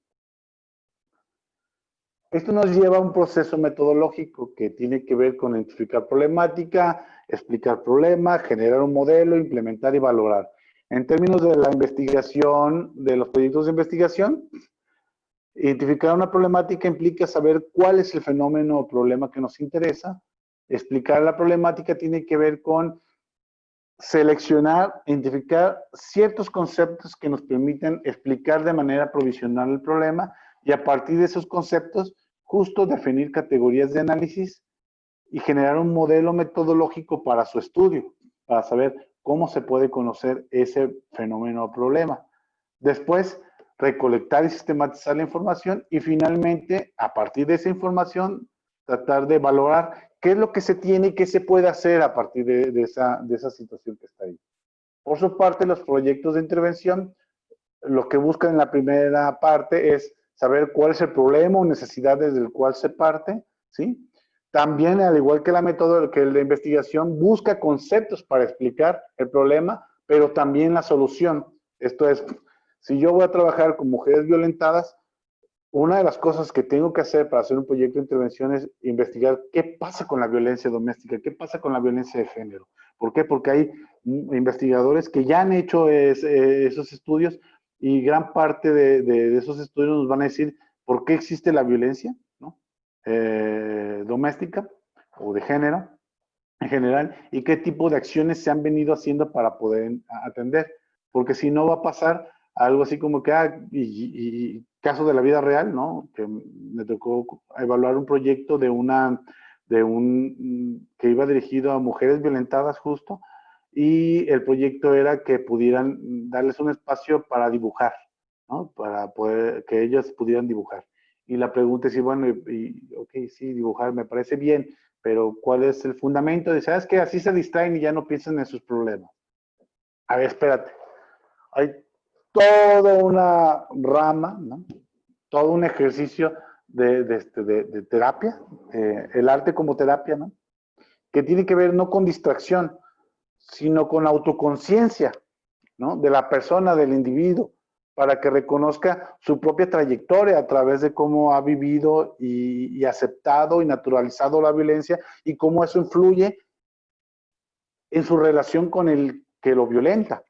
Speaker 2: Esto nos lleva a un proceso metodológico que tiene que ver con identificar problemática, explicar problema, generar un modelo, implementar y valorar. En términos de la investigación, de los proyectos de investigación, identificar una problemática implica saber cuál es el fenómeno o problema que nos interesa. Explicar la problemática tiene que ver con seleccionar, identificar ciertos conceptos que nos permiten explicar de manera provisional el problema y a partir de esos conceptos, justo definir categorías de análisis y generar un modelo metodológico para su estudio, para saber cómo se puede conocer ese fenómeno o problema. Después, recolectar y sistematizar la información y finalmente, a partir de esa información, tratar de valorar qué es lo que se tiene y qué se puede hacer a partir de esa situación que está ahí. Por su parte, los proyectos de intervención, lo que buscan en la primera parte es saber cuál es el problema o necesidad desde el cual se parte, ¿sí? También, al igual que la investigación, busca conceptos para explicar el problema, pero también la solución. Esto es, si yo voy a trabajar con mujeres violentadas, una de las cosas que tengo que hacer para hacer un proyecto de intervención es investigar qué pasa con la violencia doméstica, qué pasa con la violencia de género. ¿Por qué? Porque hay investigadores que ya han hecho esos estudios y gran parte de esos estudios nos van a decir por qué existe la violencia, ¿no? Doméstica o de género en general y qué tipo de acciones se han venido haciendo para poder atender. Porque si no va a pasar algo así como que, y caso de la vida real, ¿no? Que me tocó evaluar un proyecto que iba dirigido a mujeres violentadas justo, y el proyecto era que pudieran darles un espacio para dibujar, ¿no? Para poder, que ellas pudieran dibujar. Y la pregunta es, bueno, ok, sí, dibujar me parece bien, pero ¿cuál es el fundamento? Dice, ¿sabes qué? Así se distraen y ya no piensan en sus problemas. A ver, espérate. Hay toda una rama, ¿no? Todo un ejercicio de terapia, el arte como terapia, ¿no? Que tiene que ver no con distracción, sino con autoconciencia, ¿no? De la persona, del individuo, para que reconozca su propia trayectoria a través de cómo ha vivido y aceptado y naturalizado la violencia y cómo eso influye en su relación con el que lo violenta.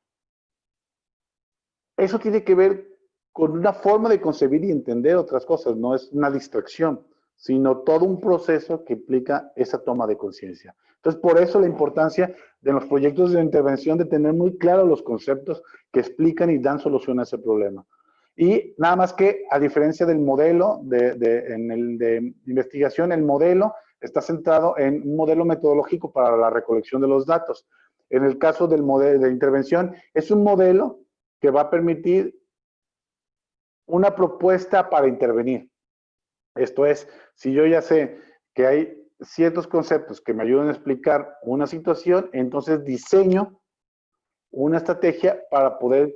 Speaker 2: Eso tiene que ver con una forma de concebir y entender otras cosas, no es una distracción, sino todo un proceso que implica esa toma de conciencia. Entonces, por eso la importancia de los proyectos de intervención de tener muy claros los conceptos que explican y dan solución a ese problema. Y nada más que, a diferencia del modelo en el de investigación, el modelo está centrado en un modelo metodológico para la recolección de los datos. En el caso del modelo de intervención, es un modelo que va a permitir una propuesta para intervenir. Esto es, si yo ya sé que hay ciertos conceptos que me ayudan a explicar una situación, entonces diseño una estrategia para poder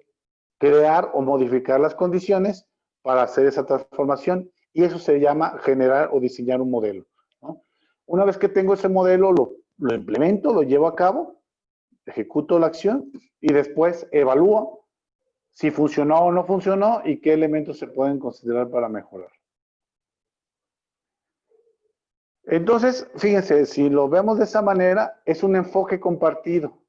Speaker 2: crear o modificar las condiciones para hacer esa transformación, y eso se llama generar o diseñar un modelo, ¿no? Una vez que tengo ese modelo, lo implemento, lo llevo a cabo, ejecuto la acción y después evalúo si funcionó o no funcionó y qué elementos se pueden considerar para mejorar. Entonces, fíjense, si lo vemos de esa manera, es un enfoque compartido.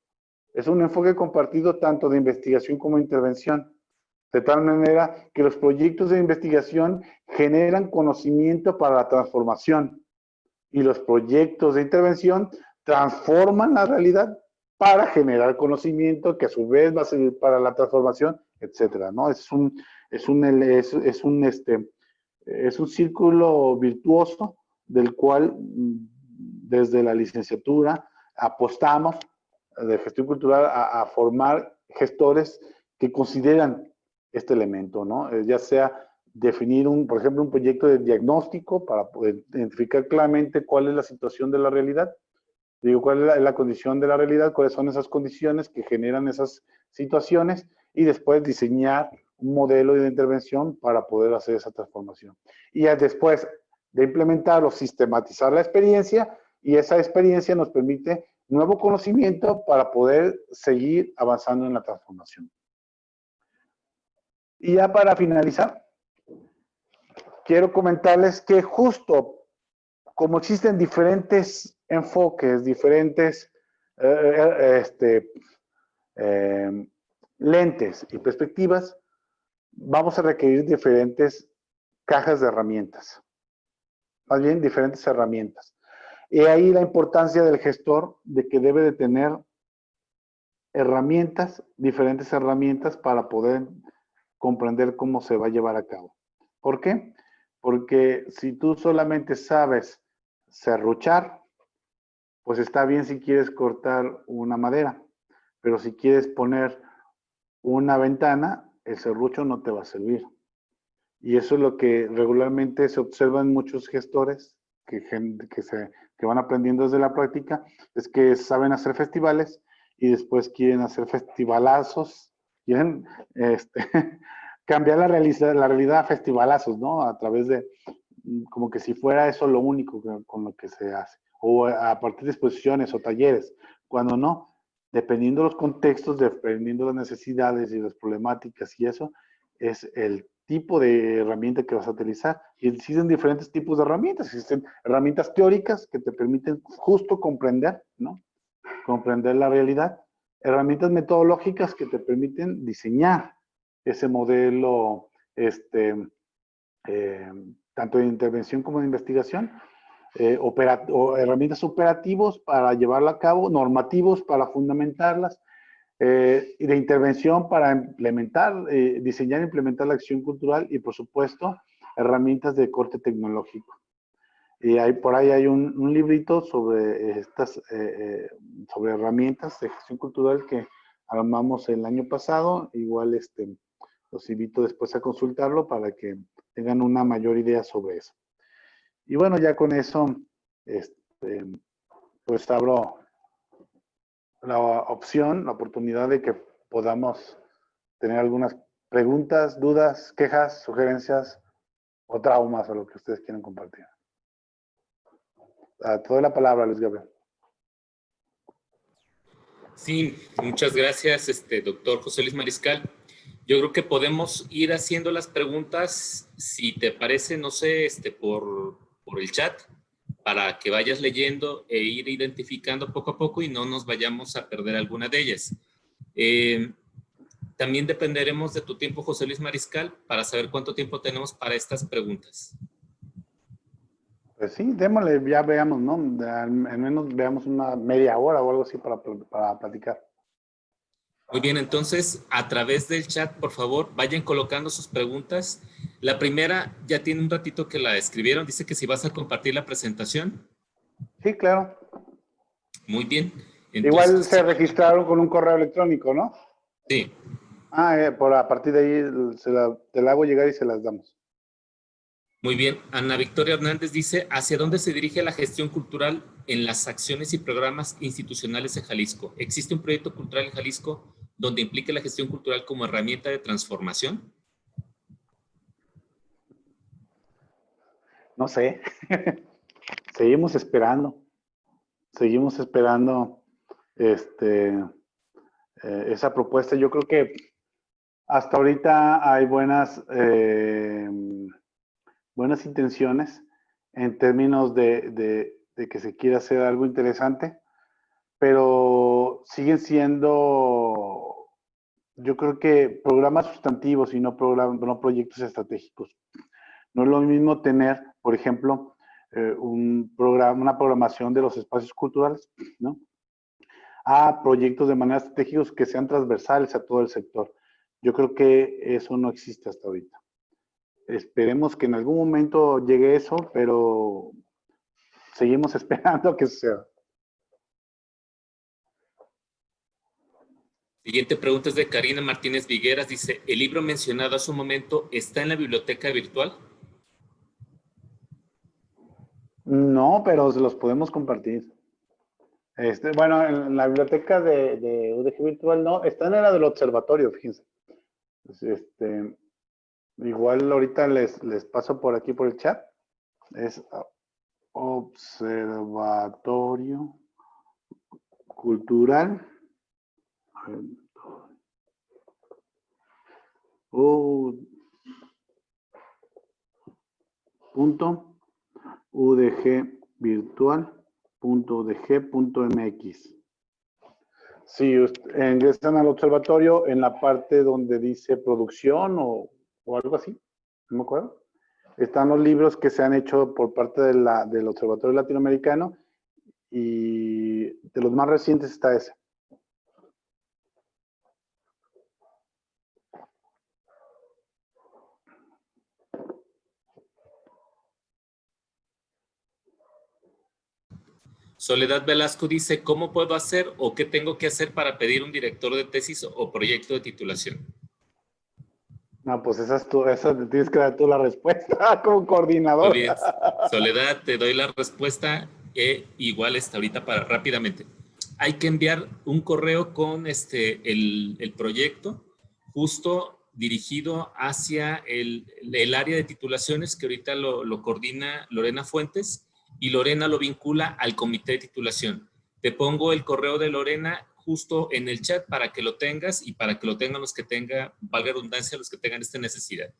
Speaker 2: Es un enfoque compartido tanto de investigación como de intervención. De tal manera que los proyectos de investigación generan conocimiento para la transformación y los proyectos de intervención transforman la realidad para generar conocimiento que a su vez va a servir para la transformación, etcétera, ¿no? Es un círculo virtuoso del cual desde la licenciatura apostamos de gestión cultural a formar gestores que consideran este elemento, ¿no? Ya sea definir, por ejemplo, un proyecto de diagnóstico para poder identificar claramente cuál es la situación de la realidad. Digo, cuál es la condición de la realidad, cuáles son esas condiciones que generan esas situaciones y después diseñar un modelo de intervención para poder hacer esa transformación. Y después de implementar o sistematizar la experiencia, y esa experiencia nos permite nuevo conocimiento para poder seguir avanzando en la transformación. Y ya para finalizar, quiero comentarles que justo como existen diferentes enfoques, diferentes lentes y perspectivas, vamos a requerir diferentes cajas de herramientas, más bien diferentes herramientas. Y ahí la importancia del gestor de que debe de tener herramientas, diferentes herramientas para poder comprender cómo se va a llevar a cabo. ¿Por qué? Porque si tú solamente sabes serruchar, pues está bien si quieres cortar una madera, pero si quieres poner una ventana, el serrucho no te va a servir. Y eso es lo que regularmente se observa en muchos gestores que van aprendiendo desde la práctica, es que saben hacer festivales y después quieren hacer festivalazos, quieren cambiar la realidad a festivalazos, ¿no? A través de, como que si fuera eso lo único con lo que se hace, o a partir de exposiciones o talleres, cuando no, dependiendo de los contextos, dependiendo de las necesidades y las problemáticas y eso, es el tipo de herramienta que vas a utilizar. Y existen diferentes tipos de herramientas. Existen herramientas teóricas que te permiten justo comprender, ¿no? Comprender la realidad. Herramientas metodológicas que te permiten diseñar ese modelo, tanto de intervención como de investigación. Herramientas operativos para llevarla a cabo, normativos para fundamentarlas, y de intervención para implementar, diseñar e implementar la acción cultural y, por supuesto, herramientas de corte tecnológico. Y por ahí hay un librito sobre sobre herramientas de gestión cultural que armamos el año pasado. Igual los invito después a consultarlo para que tengan una mayor idea sobre eso. Y bueno, ya con eso, pues abro la opción, la oportunidad de que podamos tener algunas preguntas, dudas, quejas, sugerencias o traumas o lo que ustedes quieran compartir. Te doy la palabra, Luis Gabriel.
Speaker 1: Sí, muchas gracias, doctor José Luis Mariscal. Yo creo que podemos ir haciendo las preguntas, si te parece, no sé, por el chat, para que vayas leyendo e ir identificando poco a poco y no nos vayamos a perder alguna de ellas. También dependeremos de tu tiempo, José Luis Mariscal, para saber cuánto tiempo tenemos para estas preguntas.
Speaker 2: Pues sí, démosle, ya veamos, ¿no? Al menos veamos una media hora o algo así para platicar.
Speaker 1: Muy bien, entonces, a través del chat, por favor, vayan colocando sus preguntas. La primera, ya tiene un ratito que la escribieron, dice que si vas a compartir la presentación.
Speaker 2: Sí, claro.
Speaker 1: Muy bien.
Speaker 2: Igual
Speaker 1: Entonces,
Speaker 2: se registraron con un correo electrónico, ¿no?
Speaker 1: sí.
Speaker 2: A partir de ahí te la hago llegar y se las damos.
Speaker 1: Muy bien. Ana Victoria Hernández dice, ¿hacia dónde se dirige la gestión cultural en las acciones y programas institucionales en Jalisco? ¿Existe un proyecto cultural en Jalisco donde implique la gestión cultural como herramienta de transformación?
Speaker 2: No sé. Seguimos esperando. Seguimos esperando esa propuesta. Yo creo que hasta ahorita hay buenas intenciones en términos de que se quiere hacer algo interesante, pero siguen siendo, yo creo que programas sustantivos y no proyectos estratégicos. No es lo mismo tener, por ejemplo, una programación de los espacios culturales, ¿no? A proyectos de manera estratégicos que sean transversales a todo el sector. Yo creo que eso no existe hasta ahorita. Esperemos que en algún momento llegue eso, pero seguimos esperando que sea.
Speaker 1: Siguiente pregunta es de Karina Martínez Vigueras. Dice, ¿el libro mencionado hace un momento está en la biblioteca virtual?
Speaker 2: No, pero se los podemos compartir. Bueno, en la biblioteca de UDG Virtual no, está en la del observatorio, fíjense. Igual ahorita les paso por aquí por el chat. Es Observatorio Cultural. udgvirtual.udg.mx. Si ingresan al observatorio en la parte donde dice producción o algo así, no me acuerdo, están los libros que se han hecho por parte del Observatorio Latinoamericano y de los más recientes está ese.
Speaker 1: Soledad Velasco dice, ¿cómo puedo hacer o qué tengo que hacer para pedir un director de tesis o proyecto de titulación?
Speaker 2: No, pues esa tienes que dar tú la respuesta como coordinador.
Speaker 1: Muy bien. Soledad, te doy la respuesta igual ahorita rápidamente. Hay que enviar un correo con el proyecto justo dirigido hacia el área de titulaciones que ahorita lo coordina Lorena Fuentes y Lorena lo vincula al comité de titulación. Te pongo el correo de Lorena justo en el chat para que lo tengas y para que lo tengan los que tengan, valga redundancia, los que tengan esta necesidad.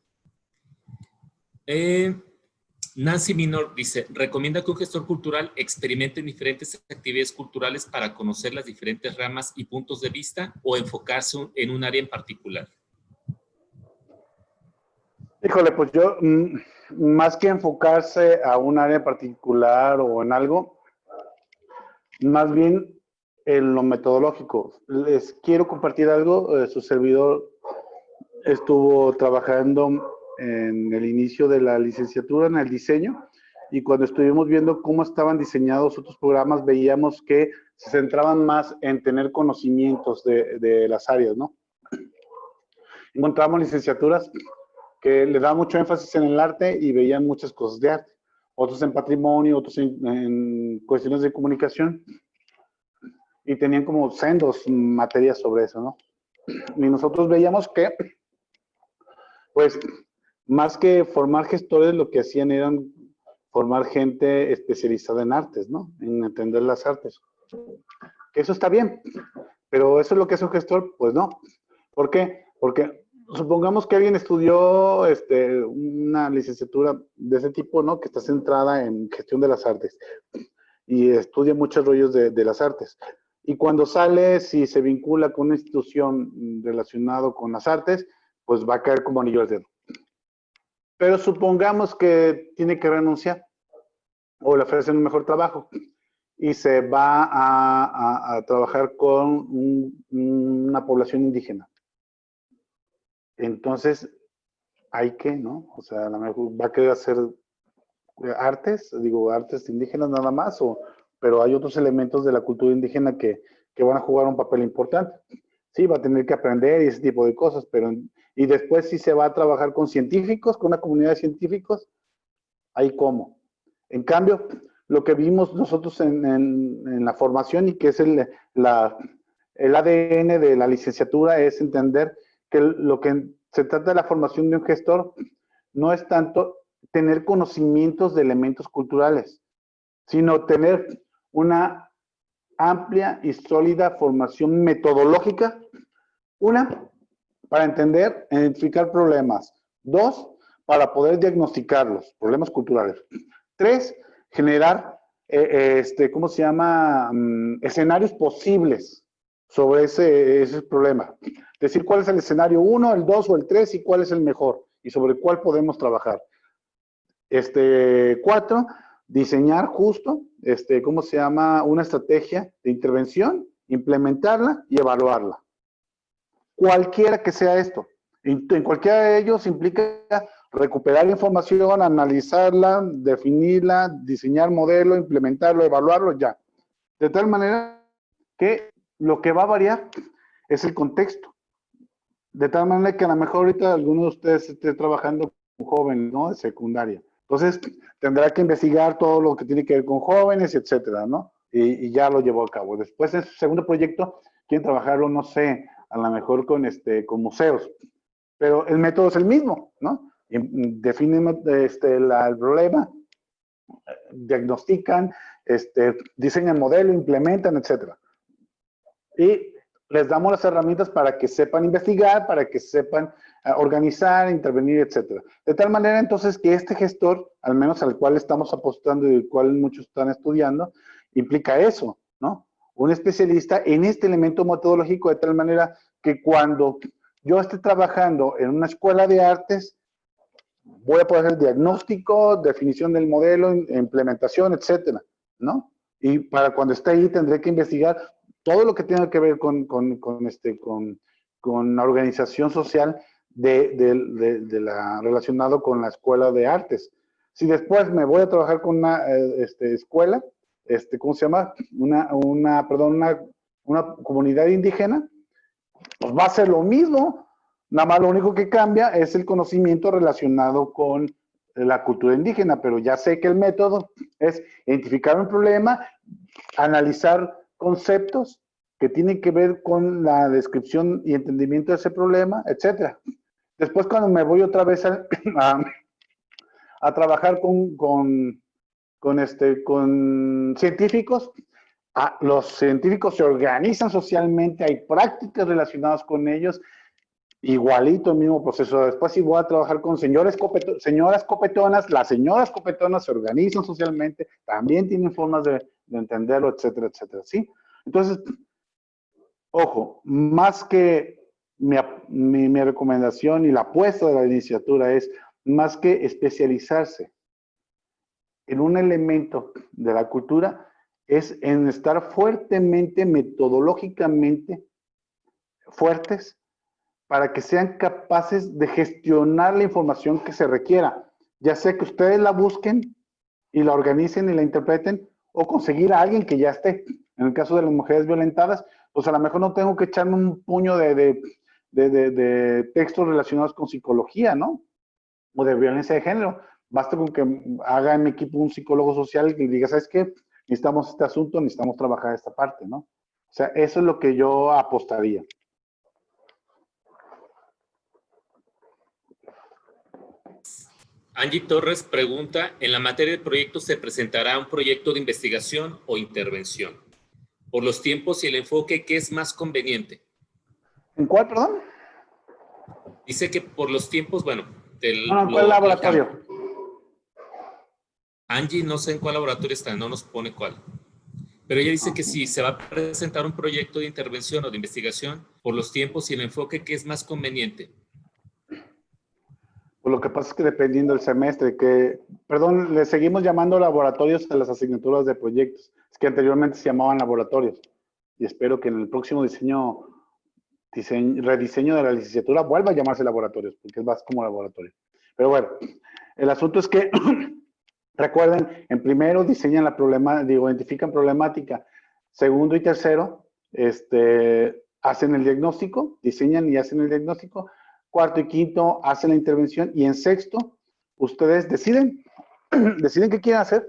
Speaker 1: Nancy Minor dice, recomienda que un gestor cultural experimente en diferentes actividades culturales para conocer las diferentes ramas y puntos de vista o enfocarse en un área en particular.
Speaker 2: Híjole, pues yo, más que enfocarse a un área en particular o en algo, más bien en lo metodológico. Les quiero compartir algo. Su servidor estuvo trabajando en el inicio de la licenciatura en el diseño y cuando estuvimos viendo cómo estaban diseñados otros programas, veíamos que se centraban más en tener conocimientos de las áreas, ¿no? Encontramos licenciaturas que le daban mucho énfasis en el arte y veían muchas cosas de arte, otros en patrimonio, otros en cuestiones de comunicación y tenían como sendos materias sobre eso, ¿no? Y nosotros veíamos que, pues, más que formar gestores, lo que hacían eran formar gente especializada en artes, ¿no? En entender las artes. Que eso está bien, pero eso es lo que es un gestor, pues no. ¿Por qué? Porque supongamos que alguien estudió una licenciatura de ese tipo, ¿no? Que está centrada en gestión de las artes y estudia muchos rollos de las artes. Y cuando sale, si se vincula con una institución relacionada con las artes, pues va a caer como anillo al dedo. Pero supongamos que tiene que renunciar o le ofrecen un mejor trabajo y se va a trabajar con una población indígena. Entonces, hay que, ¿no? O sea, a lo mejor va a querer hacer artes, digo, artes indígenas nada más, pero hay otros elementos de la cultura indígena que van a jugar un papel importante. Sí, va a tener que aprender y ese tipo de cosas, pero y después sí se va a trabajar con científicos, con una comunidad de científicos, ahí cómo. En cambio, lo que vimos nosotros en la formación y que es el ADN de la licenciatura es entender que lo que se trata de la formación de un gestor no es tanto tener conocimientos de elementos culturales, sino tener una amplia y sólida formación metodológica. Una, para entender, identificar problemas. Dos, para poder diagnosticarlos, problemas culturales. Tres, generar, ¿cómo se llama? Escenarios posibles sobre ese problema. Decir cuál es el escenario 1, el 2 o el 3 y cuál es el mejor y sobre cuál podemos trabajar. 4, diseñar justo, ¿cómo se llama? Una estrategia de intervención, implementarla y evaluarla. Cualquiera que sea esto. En cualquiera de ellos implica recuperar información, analizarla, definirla, diseñar modelo, implementarlo, evaluarlo, ya. De tal manera que lo que va a variar es el contexto. De tal manera que a lo mejor ahorita alguno de ustedes esté trabajando con jóvenes, ¿no? De secundaria. Entonces, tendrá que investigar todo lo que tiene que ver con jóvenes, etcétera, ¿no? Y ya lo llevó a cabo. Después, en su segundo proyecto, quieren trabajarlo, no sé, a lo mejor con museos. Pero el método es el mismo, ¿no? Definen el problema, diagnostican, diseñan modelo, implementan, etcétera. Y les damos las herramientas para que sepan investigar, para que sepan organizar, intervenir, etcétera. De tal manera, entonces, que este gestor, al menos al cual estamos apostando y el cual muchos están estudiando, implica eso, ¿no? Un especialista en este elemento metodológico de tal manera que cuando yo esté trabajando en una escuela de artes, voy a poder hacer diagnóstico, definición del modelo, implementación, etcétera, ¿no? Y para cuando esté ahí tendré que investigar todo lo que tenga que ver con la organización social relacionado con la escuela de artes. Si después me voy a trabajar con una escuela, ¿cómo se llama? Una comunidad indígena, pues va a ser lo mismo. Nada más lo único que cambia es el conocimiento relacionado con la cultura indígena, pero ya sé que el método es identificar un problema, analizar conceptos que tienen que ver con la descripción y entendimiento de ese problema, etcétera. Después, cuando me voy otra vez a trabajar con científicos, los científicos se organizan socialmente, hay prácticas relacionadas con ellos, igualito el mismo proceso. Después, si voy a trabajar con señoras copetonas, las señoras copetonas se organizan socialmente, también tienen formas de entenderlo, etcétera, etcétera, ¿sí? Entonces, ojo, más que mi recomendación y la apuesta de la licenciatura es más que especializarse en un elemento de la cultura, es en estar fuertemente, metodológicamente fuertes para que sean capaces de gestionar la información que se requiera, ya sea que ustedes la busquen y la organicen y la interpreten, o conseguir a alguien que ya esté. En el caso de las mujeres violentadas, pues a lo mejor no tengo que echarme un puño de textos relacionados con psicología, ¿no? O de violencia de género. Basta con que haga en mi equipo un psicólogo social y diga, ¿sabes qué? Necesitamos este asunto, necesitamos trabajar esta parte, ¿no? O sea, eso es lo que yo apostaría.
Speaker 1: Angie Torres pregunta, ¿en la materia de proyectos se presentará un proyecto de investigación o intervención? Por los tiempos y el enfoque, ¿qué es más conveniente?
Speaker 2: ¿En cuál, perdón?
Speaker 1: Dice que por los tiempos, bueno,
Speaker 2: ¿en cuál laboratorio?
Speaker 1: Angie, no sé en cuál laboratorio está, no nos pone cuál. Pero ella dice que si se va a presentar un proyecto de intervención o de investigación, por los tiempos y el enfoque, ¿qué es más conveniente?
Speaker 2: Pues lo que pasa es que dependiendo del semestre, perdón, le seguimos llamando laboratorios a las asignaturas de proyectos. Es que anteriormente se llamaban laboratorios. Y espero que en el próximo rediseño de la licenciatura vuelva a llamarse laboratorios, porque es más como laboratorio. Pero bueno, el asunto es que, recuerden, en primero diseñan identifican problemática. Segundo y tercero, hacen el diagnóstico, diseñan y hacen el diagnóstico. Cuarto y quinto hacen la intervención. Y en sexto, ustedes deciden qué quieren hacer.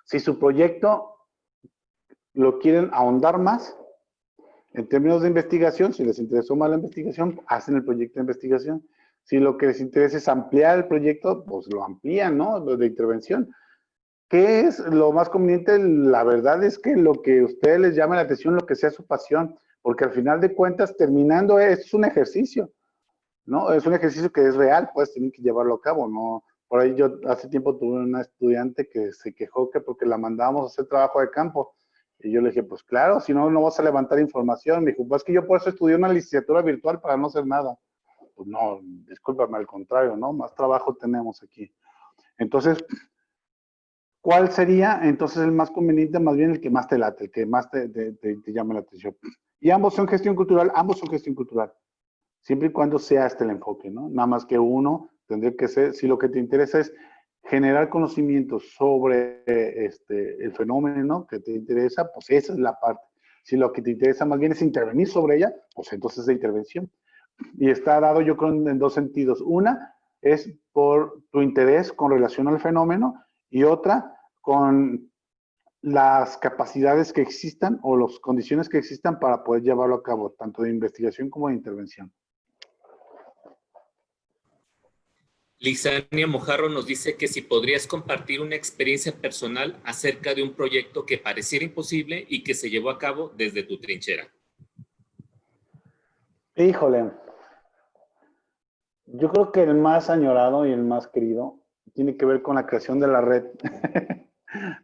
Speaker 2: Si su proyecto lo quieren ahondar más, en términos de investigación, si les interesó más la investigación, hacen el proyecto de investigación. Si lo que les interesa es ampliar el proyecto, pues lo amplían, ¿no? Lo de intervención. ¿Qué es lo más conveniente? La verdad es que lo que a ustedes les llame la atención, lo que sea su pasión, porque al final de cuentas, terminando, es un ejercicio, ¿no? Es un ejercicio que es real, pues tienen que llevarlo a cabo, ¿no? Por ahí yo hace tiempo tuve una estudiante que se quejó que porque la mandábamos a hacer trabajo de campo. Y yo le dije, pues claro, si no, no vas a levantar información. Me dijo, pues es que yo por eso estudié una licenciatura virtual para no hacer nada. Pues no, discúlpame, al contrario, ¿no? Más trabajo tenemos aquí. Entonces, ¿cuál sería entonces el más conveniente? Más bien el que más te late, el que más te llame la atención. Y ambos son gestión cultural, siempre y cuando sea el enfoque, ¿no? Nada más que uno tendría que ser, si lo que te interesa es generar conocimientos sobre el fenómeno, ¿no? Que te interesa, pues esa es la parte. Si lo que te interesa más bien es intervenir sobre ella, pues entonces es de intervención. Y está dado, yo creo, en dos sentidos. Una es por tu interés con relación al fenómeno y otra con las capacidades que existan o las condiciones que existan para poder llevarlo a cabo, tanto de investigación como de intervención.
Speaker 1: Lisania Mojarro nos dice que si podrías compartir una experiencia personal acerca de un proyecto que pareciera imposible y que se llevó a cabo desde tu trinchera.
Speaker 2: Híjole, yo creo que el más añorado y el más querido tiene que ver con la creación de la red,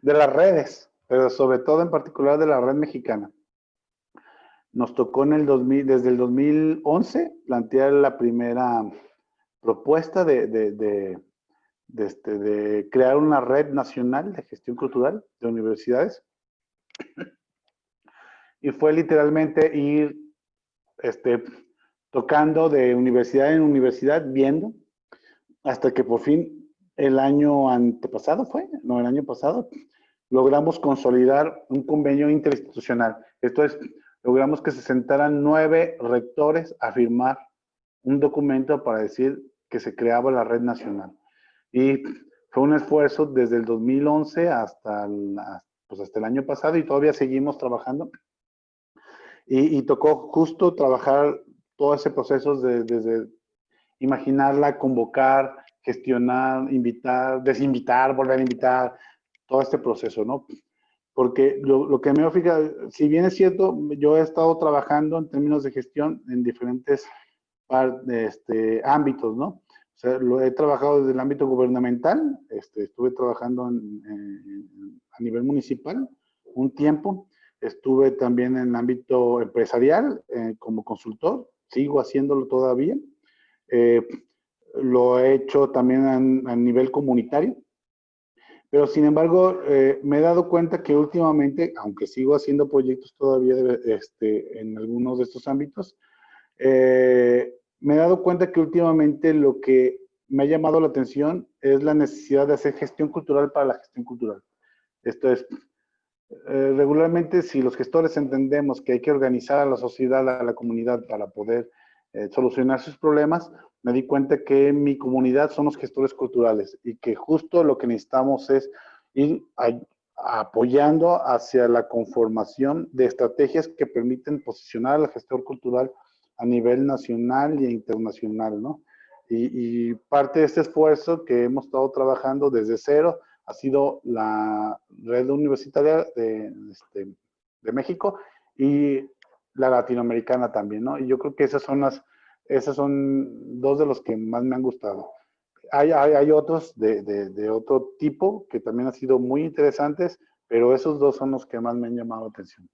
Speaker 2: de las redes, pero sobre todo en particular de la red mexicana. Nos tocó desde el 2011 plantear la primera propuesta de crear una red nacional de gestión cultural de universidades. Y fue literalmente ir tocando de universidad en universidad, viendo, hasta que por fin el año antepasado el año pasado, logramos consolidar un convenio interinstitucional. Esto es, logramos que se sentaran 9 rectores a firmar un documento para decir que se creaba la red nacional. Y fue un esfuerzo desde el 2011 hasta el año pasado y todavía seguimos trabajando. Y tocó justo trabajar todo ese proceso desde imaginarla, convocar, gestionar, invitar, desinvitar, volver a invitar, todo este proceso, ¿no? Porque lo que me fija, si bien es cierto, yo he estado trabajando en términos de gestión en diferentes ámbitos, ¿no? O sea, lo he trabajado desde el ámbito gubernamental, estuve trabajando a nivel municipal un tiempo, estuve también en el ámbito empresarial como consultor, sigo haciéndolo todavía. Lo he hecho también a nivel comunitario, pero sin embargo me he dado cuenta que últimamente, aunque sigo haciendo proyectos todavía en algunos de estos ámbitos, me he dado cuenta que últimamente lo que me ha llamado la atención es la necesidad de hacer gestión cultural para la gestión cultural. Esto es, regularmente si los gestores entendemos que hay que organizar a la sociedad, a la comunidad para poder solucionar sus problemas, me di cuenta que mi comunidad son los gestores culturales y que justo lo que necesitamos es ir apoyando hacia la conformación de estrategias que permiten posicionar al gestor cultural a nivel nacional e internacional, ¿no? Y parte de este esfuerzo que hemos estado trabajando desde cero ha sido la red universitaria de México y la latinoamericana también, ¿no? Y yo creo que esas son dos de los que más me han gustado. Hay otros de otro tipo que también han sido muy interesantes, pero esos dos son los que más me han llamado la atención.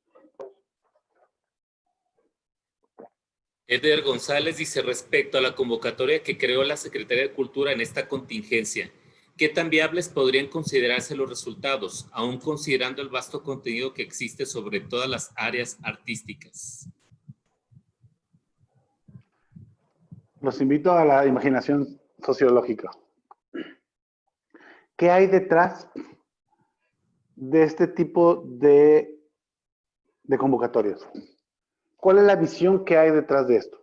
Speaker 1: Eder González dice, respecto a la convocatoria que creó la Secretaría de Cultura en esta contingencia, ¿qué tan viables podrían considerarse los resultados, aún considerando el vasto contenido que existe sobre todas las áreas artísticas?
Speaker 2: Los invito a la imaginación sociológica. ¿Qué hay detrás de este tipo de convocatorias? ¿Cuál es la visión que hay detrás de esto?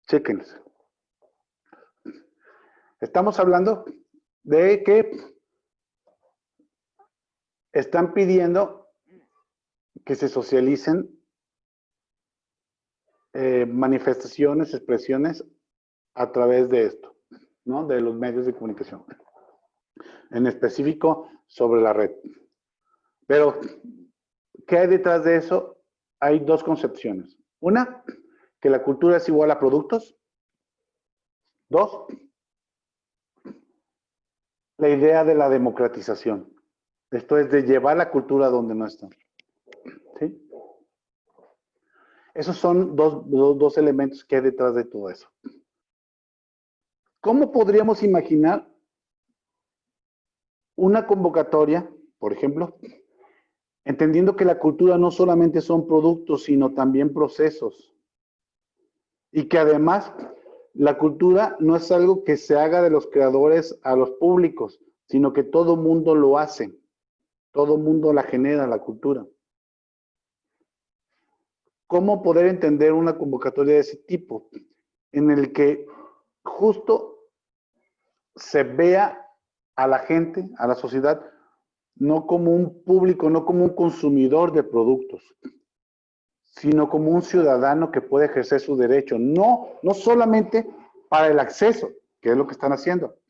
Speaker 2: Chéquense. Estamos hablando de que están pidiendo que se socialicen manifestaciones, expresiones a través de esto, ¿no? De los medios de comunicación. En específico, sobre la red. Pero, ¿qué hay detrás de eso? Hay dos concepciones. Una, que la cultura es igual a productos. Dos, la idea de la democratización. Esto es de llevar la cultura donde no está. ¿Sí? Esos son dos elementos que hay detrás de todo eso. ¿Cómo podríamos imaginar una convocatoria, por ejemplo, entendiendo que la cultura no solamente son productos, sino también procesos? Y que además la cultura no es algo que se haga de los creadores a los públicos, sino que todo mundo lo hace. Todo mundo la genera, la cultura. ¿Cómo poder entender una convocatoria de ese tipo? En el que justo se vea a la gente, a la sociedad, no como un público, no como un consumidor de productos, sino como un ciudadano que puede ejercer su derecho, no solamente para el acceso, que es lo que están haciendo,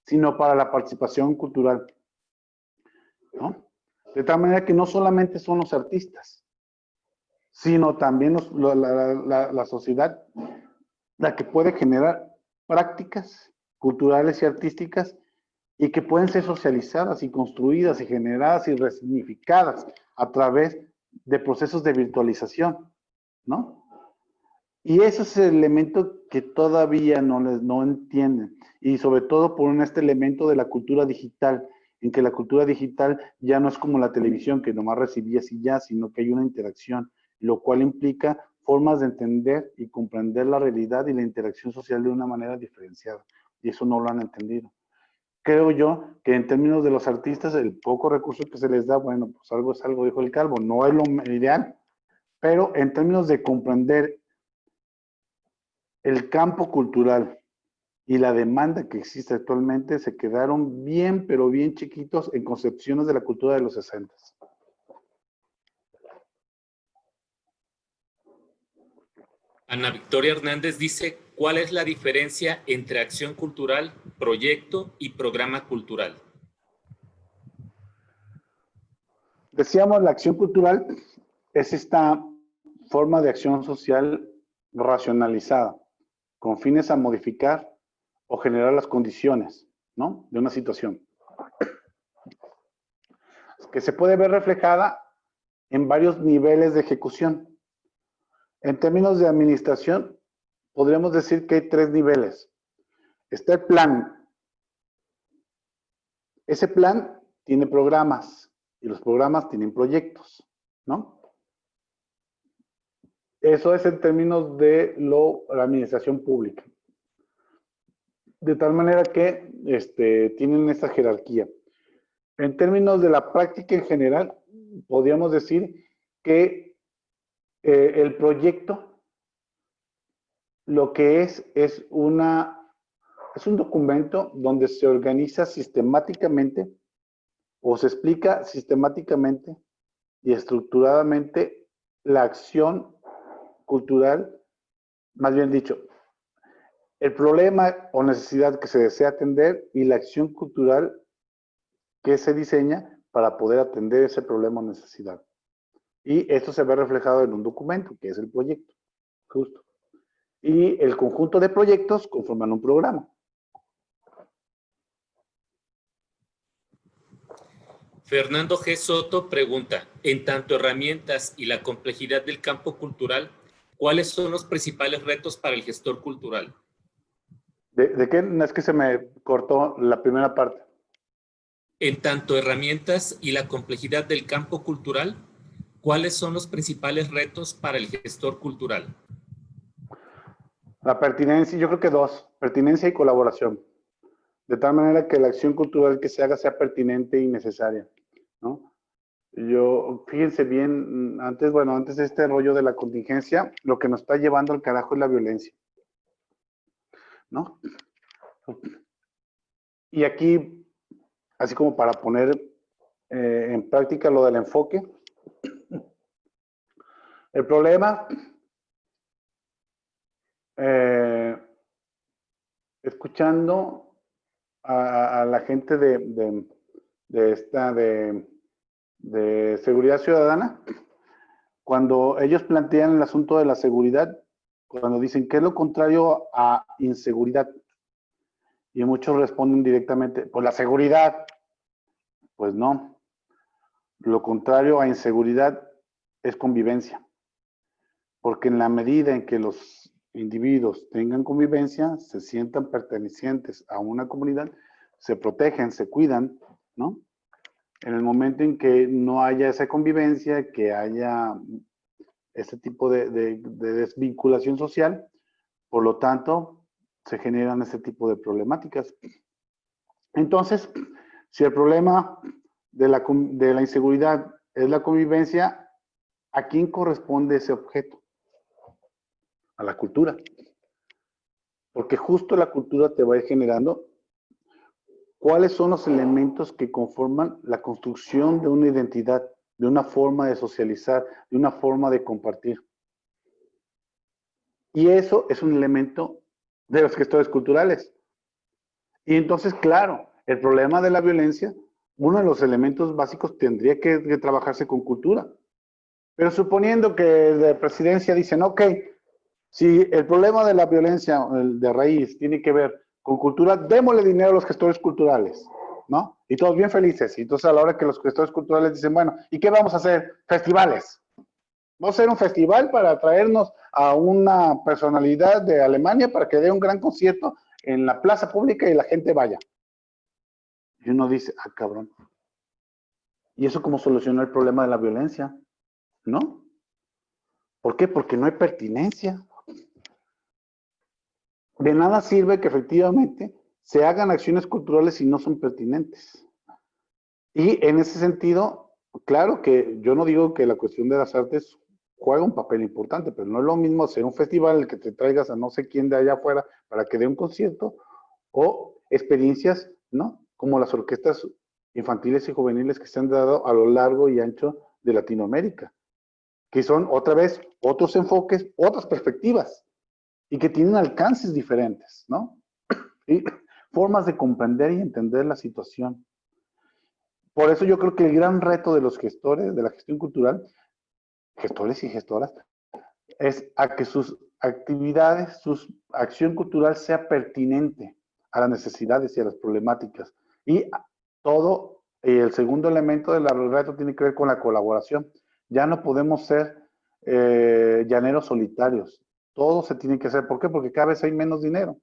Speaker 2: sino para la participación cultural, ¿no? De tal manera que no solamente son los artistas, sino también la sociedad la que puede generar prácticas culturales y artísticas y que pueden ser socializadas y construidas y generadas y resignificadas a través de procesos de virtualización, ¿no? Y ese es el elemento que todavía no entienden, y sobre todo por este elemento de la cultura digital, en que la cultura digital ya no es como la televisión, que nomás recibías y ya, sino que hay una interacción, lo cual implica formas de entender y comprender la realidad y la interacción social de una manera diferenciada, y eso no lo han entendido. Creo yo que en términos de los artistas, el poco recurso que se les da, bueno, pues algo es algo, dijo el Calvo, no es lo ideal, pero en términos de comprender el campo cultural y la demanda que existe actualmente, se quedaron bien, pero bien chiquitos en concepciones de la cultura de los 60.
Speaker 1: Ana Victoria Hernández dice, ¿cuál es la diferencia entre acción cultural, proyecto y programa cultural?
Speaker 2: Decíamos, la acción cultural es esta forma de acción social racionalizada, con fines a modificar o generar las condiciones, ¿no?, de una situación, que se puede ver reflejada en varios niveles de ejecución. En términos de administración, podríamos decir que hay 3 niveles. Está el plan. Ese plan tiene programas y los programas tienen proyectos, ¿no? Eso es en términos de la administración pública. De tal manera que tienen esta jerarquía. En términos de la práctica en general, podríamos decir que el proyecto lo que es un documento donde se organiza sistemáticamente o se explica sistemáticamente y estructuradamente la acción cultural, más bien dicho, el problema o necesidad que se desea atender y la acción cultural que se diseña para poder atender ese problema o necesidad. Y esto se ve reflejado en un documento, que es el proyecto, justo. Y el conjunto de proyectos conforman un programa.
Speaker 1: Fernando G. Soto pregunta, en tanto herramientas y la complejidad del campo cultural, ¿Cuáles son los principales retos para el gestor cultural?
Speaker 2: ¿De qué? No, es que se me cortó la primera parte.
Speaker 1: En tanto herramientas y la complejidad del campo cultural, ¿cuáles son los principales retos para el gestor cultural?
Speaker 2: La pertinencia, yo creo que dos, pertinencia y colaboración. De tal manera que la acción cultural que se haga sea pertinente y necesaria, ¿no? Fíjense bien, antes de este rollo de la contingencia, lo que nos está llevando al carajo es la violencia, ¿no? Y aquí, así como para poner en práctica lo del enfoque, el problema, escuchando a la gente de seguridad ciudadana, cuando ellos plantean el asunto de la seguridad, cuando dicen que es lo contrario a inseguridad, y muchos responden directamente, pues la seguridad, pues no. Lo contrario a inseguridad es convivencia, porque en la medida en que los individuos tengan convivencia, se sientan pertenecientes a una comunidad, se protegen, se cuidan, ¿no? En el momento en que no haya esa convivencia, que haya ese tipo de desvinculación social, por lo tanto, se generan ese tipo de problemáticas. Entonces, si el problema de la inseguridad es la convivencia, ¿a quién corresponde ese objeto? A la cultura. Porque justo la cultura te va a ir generando cuáles son los elementos que conforman la construcción de una identidad, de una forma de socializar, de una forma de compartir. Y eso es un elemento de los gestores culturales. Y entonces, claro, el problema de la violencia, uno de los elementos básicos tendría que trabajarse con cultura. Pero suponiendo que de presidencia dicen, ok, si el problema de la violencia de raíz tiene que ver con cultura, démosle dinero a los gestores culturales, ¿no? Y todos bien felices. Y entonces a la hora que los gestores culturales dicen, bueno, ¿y qué vamos a hacer? Festivales. Vamos a hacer un festival para traernos a una personalidad de Alemania para que dé un gran concierto en la plaza pública y la gente vaya. Y uno dice, ah, cabrón. ¿Y eso cómo solucionó el problema de la violencia? ¿No? ¿Por qué? Porque no hay pertinencia. De nada sirve que efectivamente se hagan acciones culturales si no son pertinentes. Y en ese sentido, claro que yo no digo que la cuestión de las artes juega un papel importante, pero no es lo mismo hacer un festival en el que te traigas a no sé quién de allá afuera para que dé un concierto o experiencias, ¿no? Como las orquestas infantiles y juveniles que se han dado a lo largo y ancho de Latinoamérica, que son otra vez otros enfoques, otras perspectivas y que tienen alcances diferentes, ¿no? Y formas de comprender y entender la situación. Por eso yo creo que el gran reto de los gestores de la gestión cultural, gestores y gestoras, es a que sus actividades, su acción cultural sea pertinente a las necesidades y a las problemáticas. Y todo, el segundo elemento del reto tiene que ver con la colaboración. Ya no podemos ser llaneros solitarios. Todo se tiene que hacer. ¿Por qué? Porque cada vez hay menos dinero.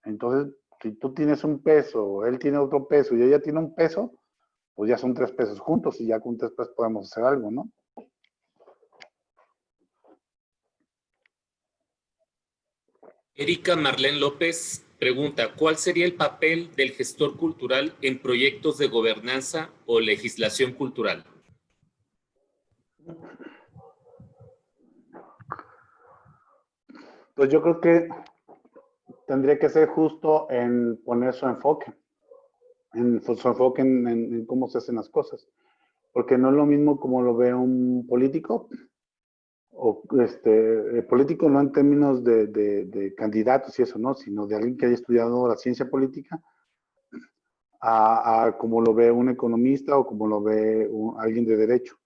Speaker 2: Entonces, si tú tienes un peso, él tiene otro peso y ella tiene un peso, pues ya son 3 pesos juntos y ya con 3 pesos podemos hacer algo, ¿no?
Speaker 1: Erika Marlene López pregunta, ¿cuál sería el papel del gestor cultural en proyectos de gobernanza o legislación cultural?
Speaker 2: Pues yo creo que tendría que ser justo en poner su enfoque, en cómo se hacen las cosas. Porque no es lo mismo como lo ve un político, o político no en términos de candidatos y eso, ¿no? Sino de alguien que haya estudiado la ciencia política, a como lo ve un economista o como lo ve alguien de derecho.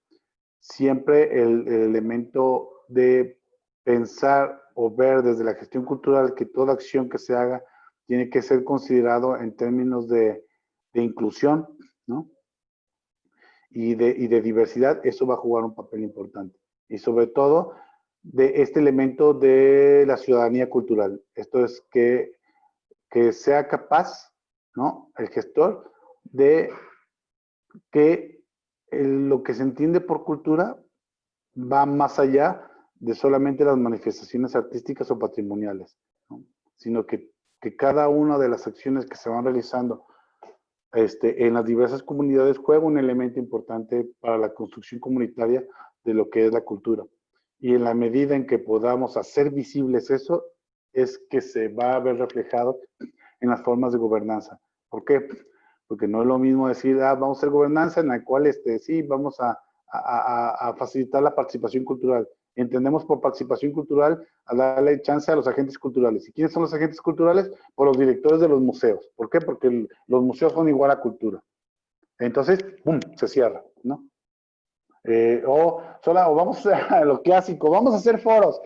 Speaker 2: Siempre el elemento de pensar o ver desde la gestión cultural que toda acción que se haga tiene que ser considerado en términos de inclusión, ¿no? Y de diversidad, eso va a jugar un papel importante. Y sobre todo, de este elemento de la ciudadanía cultural. Esto es que sea capaz, ¿no?, el gestor, de que lo que se entiende por cultura va más allá de solamente las manifestaciones artísticas o patrimoniales, ¿no?, sino que cada una de las acciones que se van realizando en las diversas comunidades juega un elemento importante para la construcción comunitaria de lo que es la cultura. Y en la medida en que podamos hacer visibles eso, es que se va a ver reflejado en las formas de gobernanza. ¿Por qué? Porque no es lo mismo decir, vamos a hacer gobernanza en la cual sí, vamos a facilitar la participación cultural. Entendemos por participación cultural a darle chance a los agentes culturales. ¿Y quiénes son los agentes culturales? Por los directores de los museos. ¿Por qué? Porque los museos son igual a cultura. Entonces, ¡pum!, se cierra, ¿no? O vamos a lo clásico, vamos a hacer foros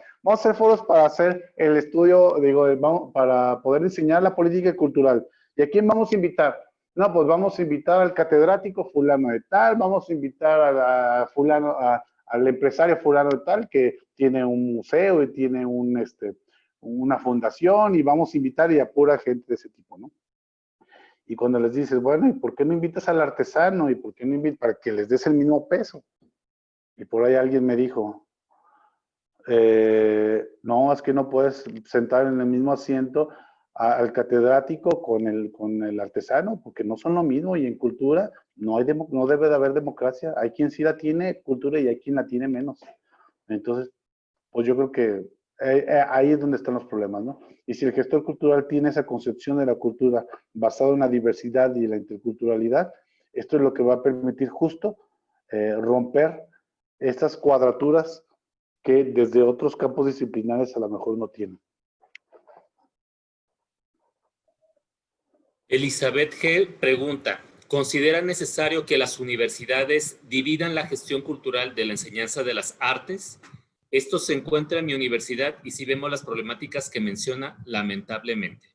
Speaker 2: para hacer el estudio, para poder enseñar la política cultural. ¿Y a quién vamos a invitar? No, pues vamos a invitar al catedrático fulano de tal, vamos a invitar al empresario fulano de tal que tiene un museo y tiene una fundación, y vamos a invitar y a pura gente de ese tipo, ¿no? Y cuando les dices, bueno, ¿y por qué no invitas al artesano? ¿Y por qué no invitas? Para que les des el mismo peso. Y por ahí alguien me dijo, no, es que no puedes sentar en el mismo asiento al catedrático con el artesano, porque no son lo mismo, y en cultura no debe de haber democracia. Hay quien sí la tiene cultura y hay quien la tiene menos. Entonces, pues yo creo que ahí es donde están los problemas, ¿no? Y si el gestor cultural tiene esa concepción de la cultura basada en la diversidad y la interculturalidad, esto es lo que va a permitir justo romper estas cuadraturas que desde otros campos disciplinares a lo mejor no tienen.
Speaker 1: Elizabeth G. pregunta, ¿considera necesario que las universidades dividan la gestión cultural de la enseñanza de las artes? Esto se encuentra en mi universidad y sí vemos las problemáticas que menciona, lamentablemente.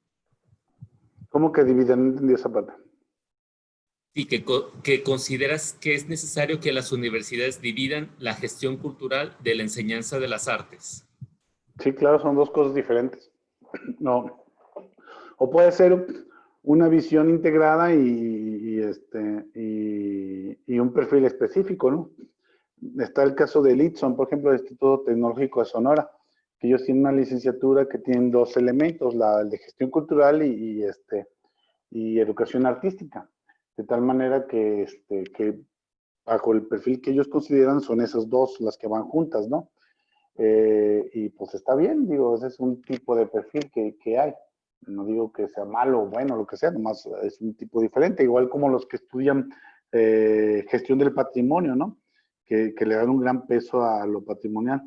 Speaker 2: ¿Cómo que dividen? No entendí esa parte.
Speaker 1: Sí, que consideras que es necesario que las universidades dividan la gestión cultural de la enseñanza de las artes.
Speaker 2: Sí, claro, son dos cosas diferentes. No. O puede ser una visión integrada y un perfil específico, ¿no? Está el caso del ITSON, por ejemplo, el Instituto Tecnológico de Sonora, que ellos tienen una licenciatura que tiene dos elementos, la de gestión cultural y educación artística, de tal manera que bajo el perfil que ellos consideran son esas dos las que van juntas, ¿no? Y pues está bien, digo, ese es un tipo de perfil que hay. No digo que sea malo o bueno, lo que sea, nomás es un tipo diferente, igual como los que estudian gestión del patrimonio, ¿no? Que le dan un gran peso a lo patrimonial.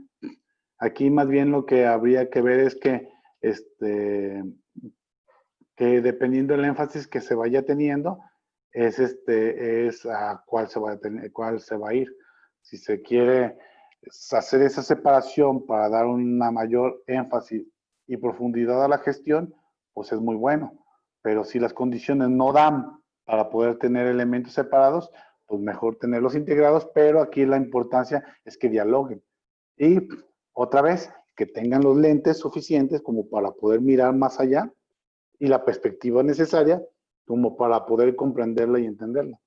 Speaker 2: Aquí más bien lo que habría que ver es que dependiendo del énfasis que se vaya teniendo, es a cuál se va a tener, cuál se va a ir. Si se quiere hacer esa separación para dar una mayor énfasis y profundidad a la gestión, pues es muy bueno. Pero si las condiciones no dan para poder tener elementos separados, pues mejor tenerlos integrados, pero aquí la importancia es que dialoguen. Y otra vez, que tengan los lentes suficientes como para poder mirar más allá y la perspectiva necesaria como para poder comprenderla y entenderla.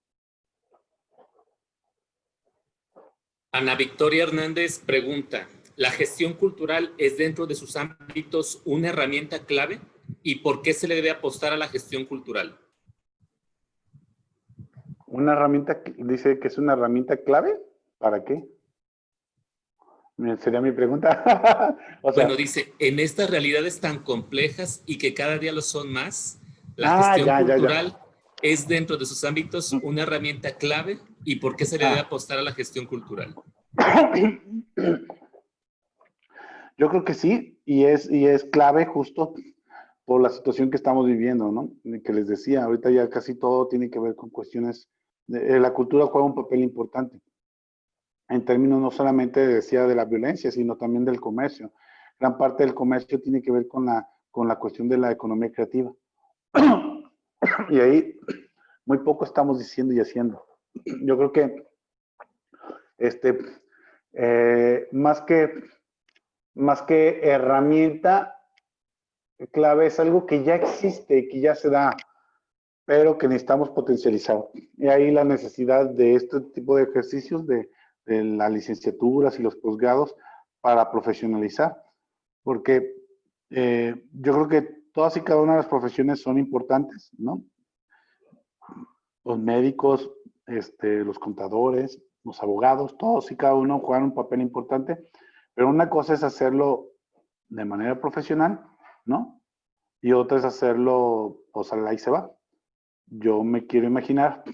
Speaker 1: Ana Victoria Hernández pregunta, ¿la gestión cultural es dentro de sus ámbitos una herramienta clave? ¿Y por qué se le debe apostar a la gestión cultural?
Speaker 2: Una herramienta, dice que es una herramienta clave, ¿para qué? Sería mi pregunta.
Speaker 1: Bueno, dice, en estas realidades tan complejas y que cada día lo son más, la gestión cultural es dentro de sus ámbitos una herramienta clave. ¿Y por qué se le debe apostar a la gestión cultural?
Speaker 2: Yo creo que sí, y es clave justo por la situación que estamos viviendo, ¿no? Que les decía, ahorita ya casi todo tiene que ver con cuestiones, la cultura juega un papel importante, en términos no solamente, decía, de la violencia, sino también del comercio. Gran parte del comercio tiene que ver con la cuestión de la economía creativa. Y ahí muy poco estamos diciendo y haciendo. Yo creo que más que más que herramienta clave, es algo que ya existe, que ya se da, pero que necesitamos potencializar. Y ahí la necesidad de este tipo de ejercicios, de las licenciaturas y los posgrados, para profesionalizar, porque yo creo que todas y cada una de las profesiones son importantes, ¿no? Los médicos, los contadores, los abogados, todos y cada uno juegan un papel importante, pero una cosa es hacerlo de manera profesional, ¿no? Y otra es hacerlo, pues ahí se va. Yo me quiero imaginar,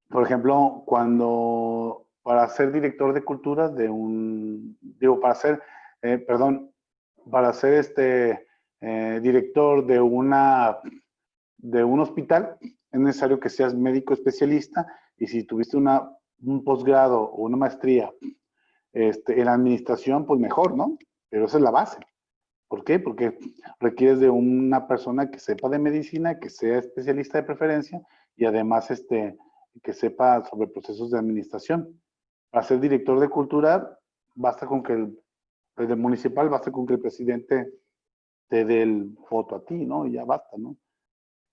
Speaker 2: por ejemplo, cuando para ser director de cultura de un, digo, para ser, perdón, para ser director de un hospital, es necesario que seas médico especialista y si tuviste un posgrado o una maestría en administración, pues mejor, ¿no? Pero esa es la base. ¿Por qué? Porque requieres de una persona que sepa de medicina, que sea especialista de preferencia y además que sepa sobre procesos de administración. Para ser director de cultura, basta con que desde municipal, basta con que el presidente te dé el voto a ti, ¿no? Y ya basta, ¿no?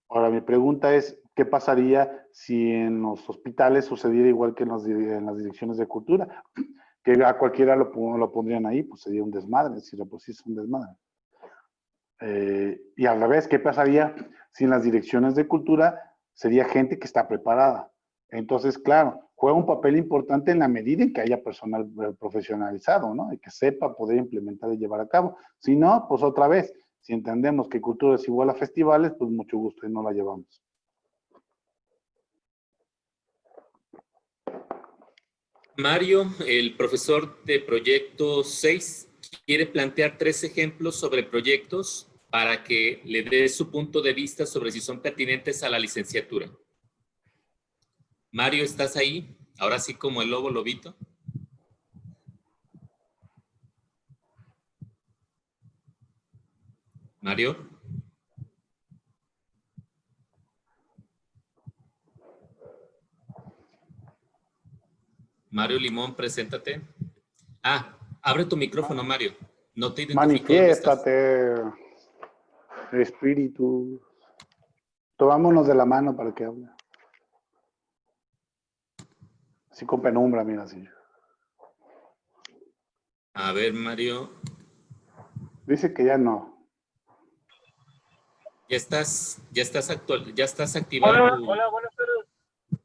Speaker 2: Ahora, mi pregunta es, ¿qué pasaría si en los hospitales sucediera igual que en las direcciones de cultura? Que a cualquiera lo pondrían ahí, pues sería un desmadre, si de por sí es un desmadre. Y al revés, ¿qué pasaría si en las direcciones de cultura sería gente que está preparada? Entonces, claro, juega un papel importante en la medida en que haya personal profesionalizado, ¿no? Y que sepa poder implementar y llevar a cabo. Si no, pues otra vez, si entendemos que cultura es igual a festivales, pues mucho gusto y no la llevamos.
Speaker 1: Mario, el profesor de proyecto 6, quiere plantear 3 ejemplos sobre proyectos para que le dé su punto de vista sobre si son pertinentes a la licenciatura. Mario, ¿estás ahí? Ahora sí como el lobo lobito. Mario. Mario Limón, preséntate. Ah, abre tu micrófono, Mario. No te identifico dónde estás.
Speaker 2: Manifiéstate, espíritu. Tomámonos de la mano para que hable. Así con penumbra, mira, así.
Speaker 1: A ver, Mario.
Speaker 2: Dice que ya no.
Speaker 1: Ya estás activado.
Speaker 3: Hola, buenas tardes.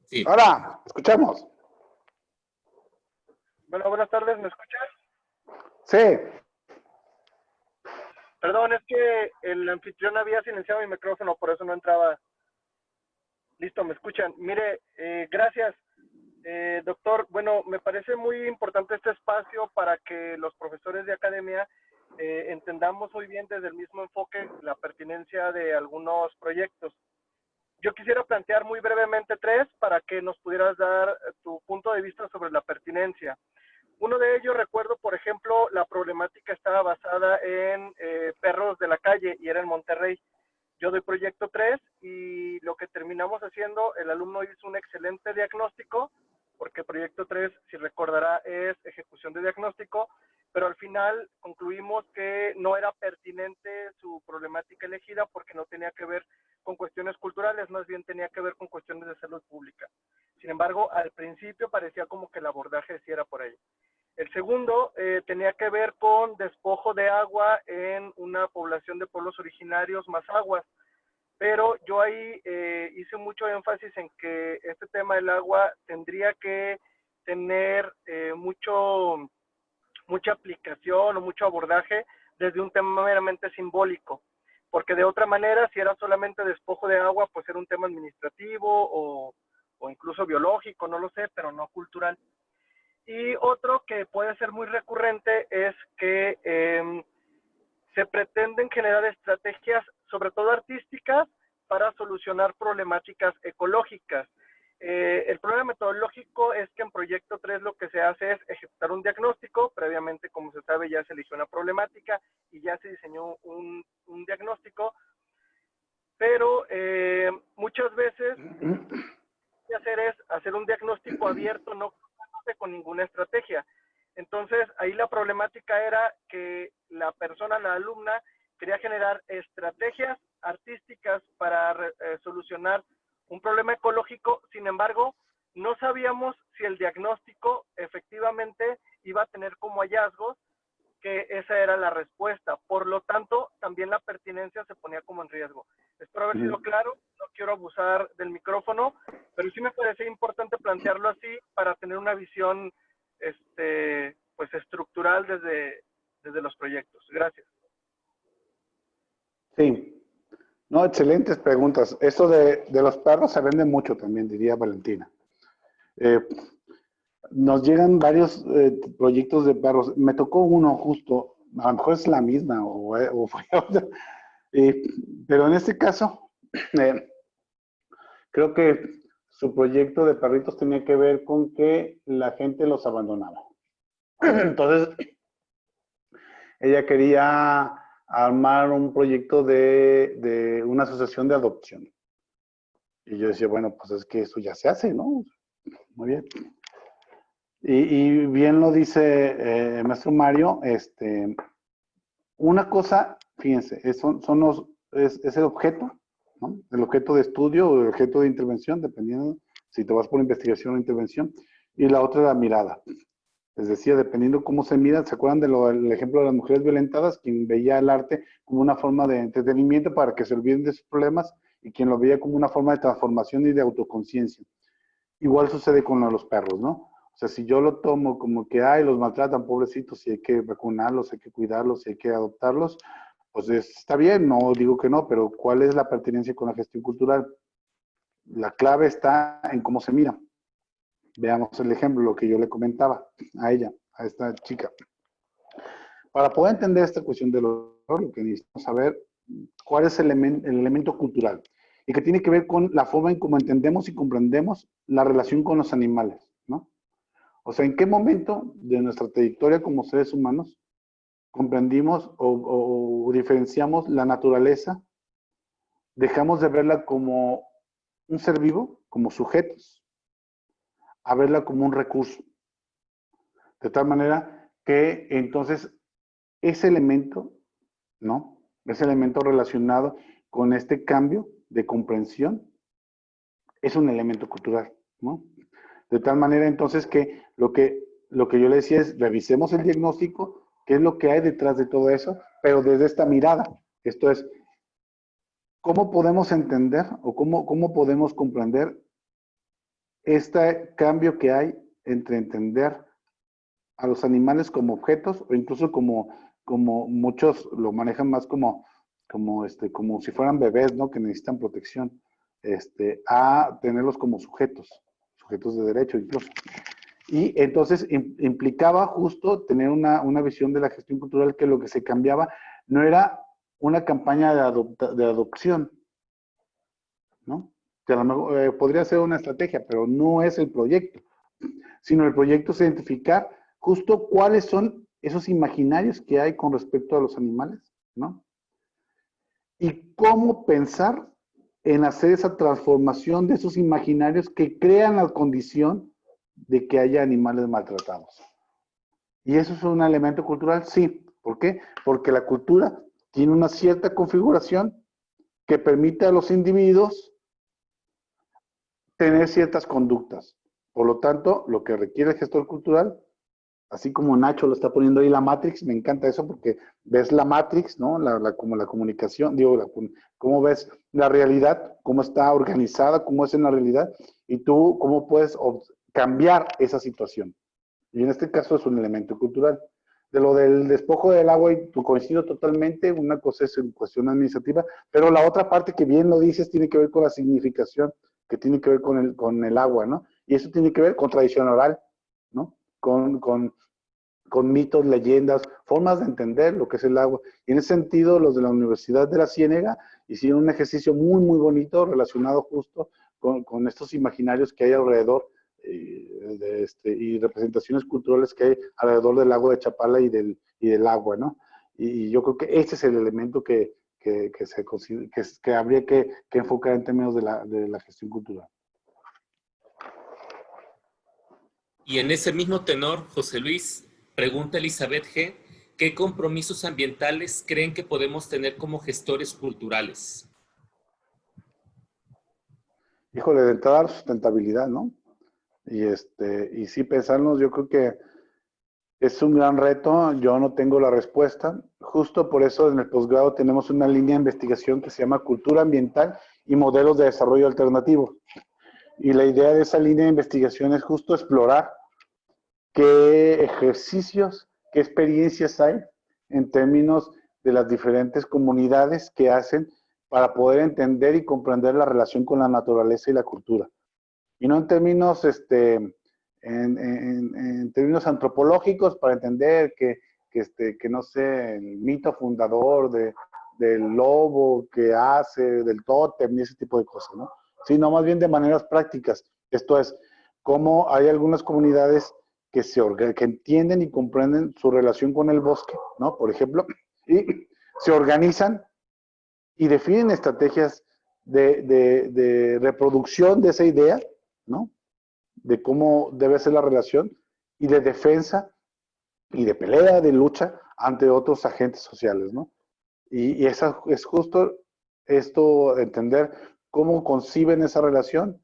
Speaker 1: Sí.
Speaker 2: Ahora, escuchamos.
Speaker 3: Bueno, buenas tardes, ¿me escuchas?
Speaker 2: Sí.
Speaker 3: Perdón, es que el anfitrión había silenciado mi micrófono, por eso no entraba. Listo, ¿me escuchan? Mire, gracias, doctor. Bueno, me parece muy importante este espacio para que los profesores de academia entendamos muy bien desde el mismo enfoque la pertinencia de algunos proyectos. Yo quisiera plantear muy brevemente 3 para que nos pudieras dar tu punto de vista sobre la pertinencia. Uno de ellos, recuerdo, por ejemplo, la problemática estaba basada en perros de la calle y era en Monterrey. Yo doy proyecto 3 y lo que terminamos haciendo, el alumno hizo un excelente diagnóstico, porque proyecto 3, si recordará, es ejecución de diagnóstico, pero al final concluimos que no era pertinente su problemática elegida porque no tenía que ver con cuestiones culturales, más bien tenía que ver con cuestiones de salud pública. Sin embargo, al principio parecía como que el abordaje sí era por ahí. El segundo tenía que ver con despojo de agua en una población de pueblos originarios más aguas, pero yo ahí hice mucho énfasis en que este tema del agua tendría que tener mucha aplicación o mucho abordaje desde un tema meramente simbólico, porque de otra manera, si era solamente despojo de agua, pues era un tema administrativo o incluso biológico, no lo sé, pero no cultural. Y otro que puede ser muy recurrente es que se pretenden generar estrategias, sobre todo artísticas, para solucionar problemáticas ecológicas. El problema metodológico es que en proyecto 3 lo que se hace es ejecutar un diagnóstico, previamente, como se sabe, ya se eligió una problemática y ya se diseñó un diagnóstico, pero muchas veces lo que hacer es hacer un diagnóstico abierto, no con ninguna estrategia. Entonces, ahí la problemática era que la persona, la alumna, quería generar estrategias artísticas para solucionar un problema ecológico. Sin embargo, no sabíamos si el diagnóstico efectivamente iba a tener como hallazgos que esa era la respuesta. Por lo tanto, también la pertinencia se ponía como en riesgo. Espero haber sido claro, no quiero abusar del micrófono, pero sí me parece importante plantearlo así para tener una visión pues estructural desde los proyectos. Gracias.
Speaker 2: Sí. No, excelentes preguntas. Esto de los perros se vende mucho también, diría Valentina. Nos llegan varios proyectos de perros. Me tocó uno justo, a lo mejor es la misma o fue otra. Pero en este caso, creo que su proyecto de perritos tenía que ver con que la gente los abandonaba. Entonces, ella quería armar un proyecto de una asociación de adopción. Y yo decía, bueno, pues es que eso ya se hace, ¿no? Muy bien. Y bien lo dice el maestro Mario, una cosa, fíjense, es el objeto, ¿no? El objeto de estudio o el objeto de intervención, dependiendo si te vas por investigación o intervención, y la otra es la mirada. Les decía, dependiendo cómo se mira, ¿se acuerdan del ejemplo de las mujeres violentadas? Quien veía el arte como una forma de entretenimiento para que se olviden de sus problemas y quien lo veía como una forma de transformación y de autoconciencia. Igual sucede con los perros, ¿no? O sea, si yo lo tomo como que, ay, los maltratan, pobrecitos, y hay que vacunarlos, hay que cuidarlos, y hay que adoptarlos, pues está bien, no digo que no, pero ¿cuál es la pertinencia con la gestión cultural? La clave está en cómo se mira. Veamos el ejemplo, lo que yo le comentaba a ella, a esta chica. Para poder entender esta cuestión del horror, lo que necesitamos saber cuál es el elemento cultural y que tiene que ver con la forma en cómo entendemos y comprendemos la relación con los animales, ¿no? O sea, ¿en qué momento de nuestra trayectoria como seres humanos comprendimos o diferenciamos la naturaleza, dejamos de verla como un ser vivo, como sujetos, a verla como un recurso? De tal manera que entonces ese elemento, ¿no? Ese elemento relacionado con este cambio de comprensión es un elemento cultural, ¿no? De tal manera entonces que lo que yo le decía es revisemos el diagnóstico, qué es lo que hay detrás de todo eso, pero desde esta mirada. Esto es, ¿cómo podemos entender o cómo podemos comprender este cambio que hay entre entender a los animales como objetos o incluso como muchos lo manejan más como si fueran bebés, ¿no? Que necesitan protección, a tenerlos como sujetos de derecho incluso. Y entonces implicaba justo tener una visión de la gestión cultural que lo que se cambiaba no era una campaña de adopción, ¿no? Que a lo mejor podría ser una estrategia, pero no es el proyecto, sino el proyecto es identificar justo cuáles son esos imaginarios que hay con respecto a los animales, ¿no? Y cómo pensar en hacer esa transformación de esos imaginarios que crean la condición de que haya animales maltratados. ¿Y eso es un elemento cultural? Sí. ¿Por qué? Porque la cultura tiene una cierta configuración que permite a los individuos tener ciertas conductas. Por lo tanto, lo que requiere el gestor cultural, así como Nacho lo está poniendo ahí la Matrix, me encanta eso porque ves la Matrix, ¿no? Como la comunicación, cómo ves la realidad, cómo está organizada, cómo es en la realidad, y tú cómo puedes cambiar esa situación. Y en este caso es un elemento cultural. De lo del despojo del agua, y coincido totalmente, una cosa es en cuestión administrativa, pero la otra parte que bien lo dices tiene que ver con la significación, que tiene que ver con el agua, ¿no? Y eso tiene que ver con tradición oral, ¿no? Con mitos, leyendas, formas de entender lo que es el agua. Y en ese sentido, los de la Universidad de la Ciénega hicieron un ejercicio muy, muy bonito relacionado justo con estos imaginarios que hay alrededor y representaciones culturales que hay alrededor del lago de Chapala y del agua, ¿no? Y yo creo que ese es el elemento que habría que enfocar en términos de la gestión cultural.
Speaker 1: Y en ese mismo tenor, José Luis, Pregunta Elizabeth G. ¿Qué compromisos ambientales creen que podemos tener como gestores culturales?
Speaker 2: Híjole, de entrada la sustentabilidad, ¿no? Y sí pensarnos, yo creo que es un gran reto, yo no tengo la respuesta. Justo por eso en el posgrado tenemos una línea de investigación que se llama Cultura Ambiental y Modelos de Desarrollo Alternativo. Y la idea de esa línea de investigación es justo explorar qué ejercicios, qué experiencias hay en términos de las diferentes comunidades que hacen para poder entender y comprender la relación con la naturaleza y la cultura. Y no en términos, en términos antropológicos, para entender que no sé, el mito fundador del lobo que hace, del tótem y ese tipo de cosas, ¿no? Sino más bien de maneras prácticas. Esto es, cómo hay algunas comunidades que entienden y comprenden su relación con el bosque, ¿no? Por ejemplo, y se organizan y definen estrategias de reproducción de esa idea, ¿no? De cómo debe ser la relación y de defensa y de pelea, de lucha ante otros agentes sociales, ¿no? Y esa es justo esto, entender cómo conciben esa relación,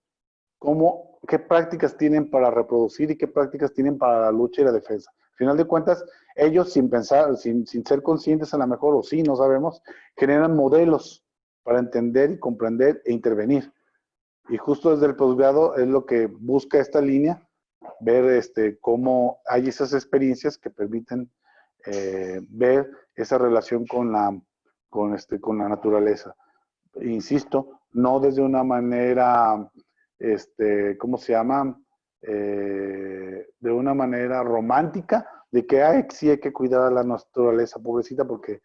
Speaker 2: qué prácticas tienen para reproducir y qué prácticas tienen para la lucha y la defensa. Al final de cuentas, ellos sin pensar, sin ser conscientes a lo mejor, o sí, no sabemos, generan modelos para entender y comprender e intervenir. Y justo desde el posgrado es lo que busca esta línea, ver cómo hay esas experiencias que permiten ver esa relación con la naturaleza. Insisto, no desde una manera, ¿cómo se llama? De una manera romántica, de que sí hay que cuidar a la naturaleza, pobrecita, porque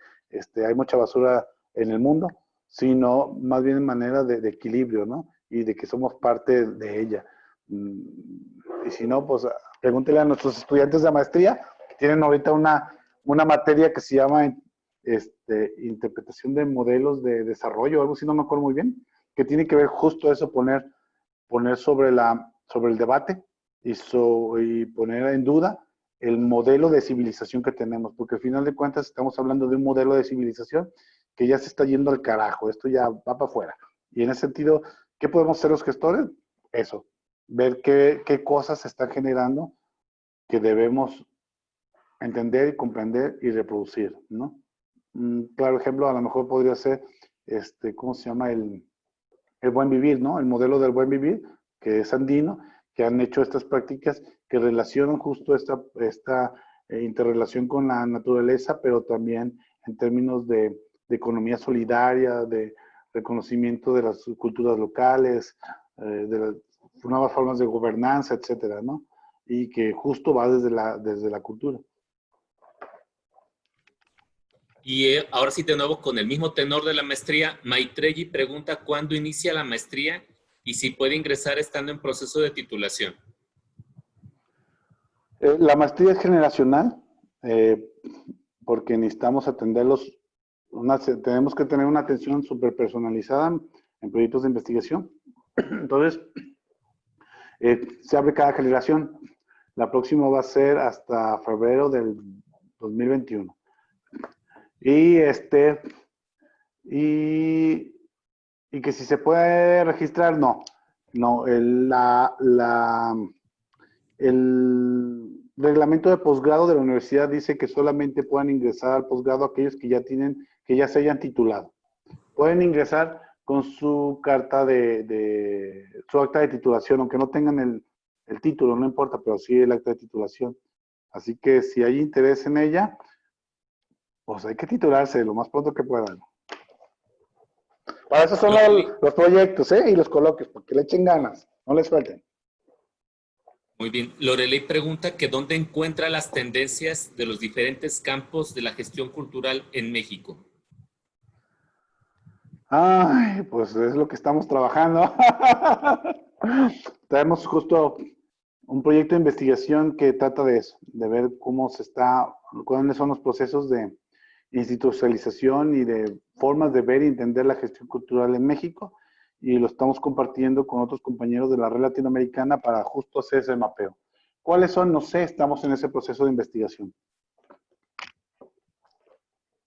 Speaker 2: hay mucha basura en el mundo, sino más bien en manera de equilibrio, ¿no? Y de que somos parte de ella. Y si no, pues pregúntele a nuestros estudiantes de maestría, que tienen ahorita una materia que se llama interpretación de modelos de desarrollo, algo así, no me acuerdo muy bien, que tiene que ver justo eso, poner sobre el debate y poner en duda el modelo de civilización que tenemos, porque al final de cuentas estamos hablando de un modelo de civilización que ya se está yendo al carajo, esto ya va para afuera. Y en ese sentido, ¿qué podemos hacer los gestores? Eso, ver qué cosas se están generando que debemos entender y comprender y reproducir, ¿no? Claro ejemplo, a lo mejor podría ser, ¿cómo se llama? El buen vivir, ¿no? El modelo del buen vivir, que es andino, que han hecho estas prácticas que relacionan justo esta interrelación con la naturaleza, pero también en términos de economía solidaria, de reconocimiento de las culturas locales, de las nuevas formas de gobernanza, etcétera, ¿no? Y que justo va desde la cultura.
Speaker 1: Y ahora sí, de nuevo, con el mismo tenor de la maestría, Maitreyi pregunta cuándo inicia la maestría y si puede ingresar estando en proceso de titulación.
Speaker 2: La maestría es generacional, porque necesitamos atenderlos, tenemos que tener una atención súper personalizada en proyectos de investigación. Entonces, se abre cada generación. La próxima va a ser hasta febrero del 2021. Y que si se puede registrar, no. No, el reglamento de posgrado de la universidad dice que solamente pueden ingresar al posgrado aquellos que ya se hayan titulado. Pueden ingresar con su carta su acta de titulación, aunque no tengan el título, no importa, pero sí el acta de titulación. Así que si hay interés en ella, pues hay que titularse lo más pronto que puedan. Para eso son los proyectos, y los coloquios, porque le echen ganas, no les falten.
Speaker 1: Muy bien. Lorelei pregunta que dónde encuentra las tendencias de los diferentes campos de la gestión cultural en México.
Speaker 2: Ay, pues es lo que estamos trabajando. Tenemos justo un proyecto de investigación que trata de eso, de ver cuáles son los procesos de institucionalización y de formas de ver y entender la gestión cultural en México, y lo estamos compartiendo con otros compañeros de la red latinoamericana para justo hacer ese mapeo. ¿Cuáles son? No sé, estamos en ese proceso de investigación.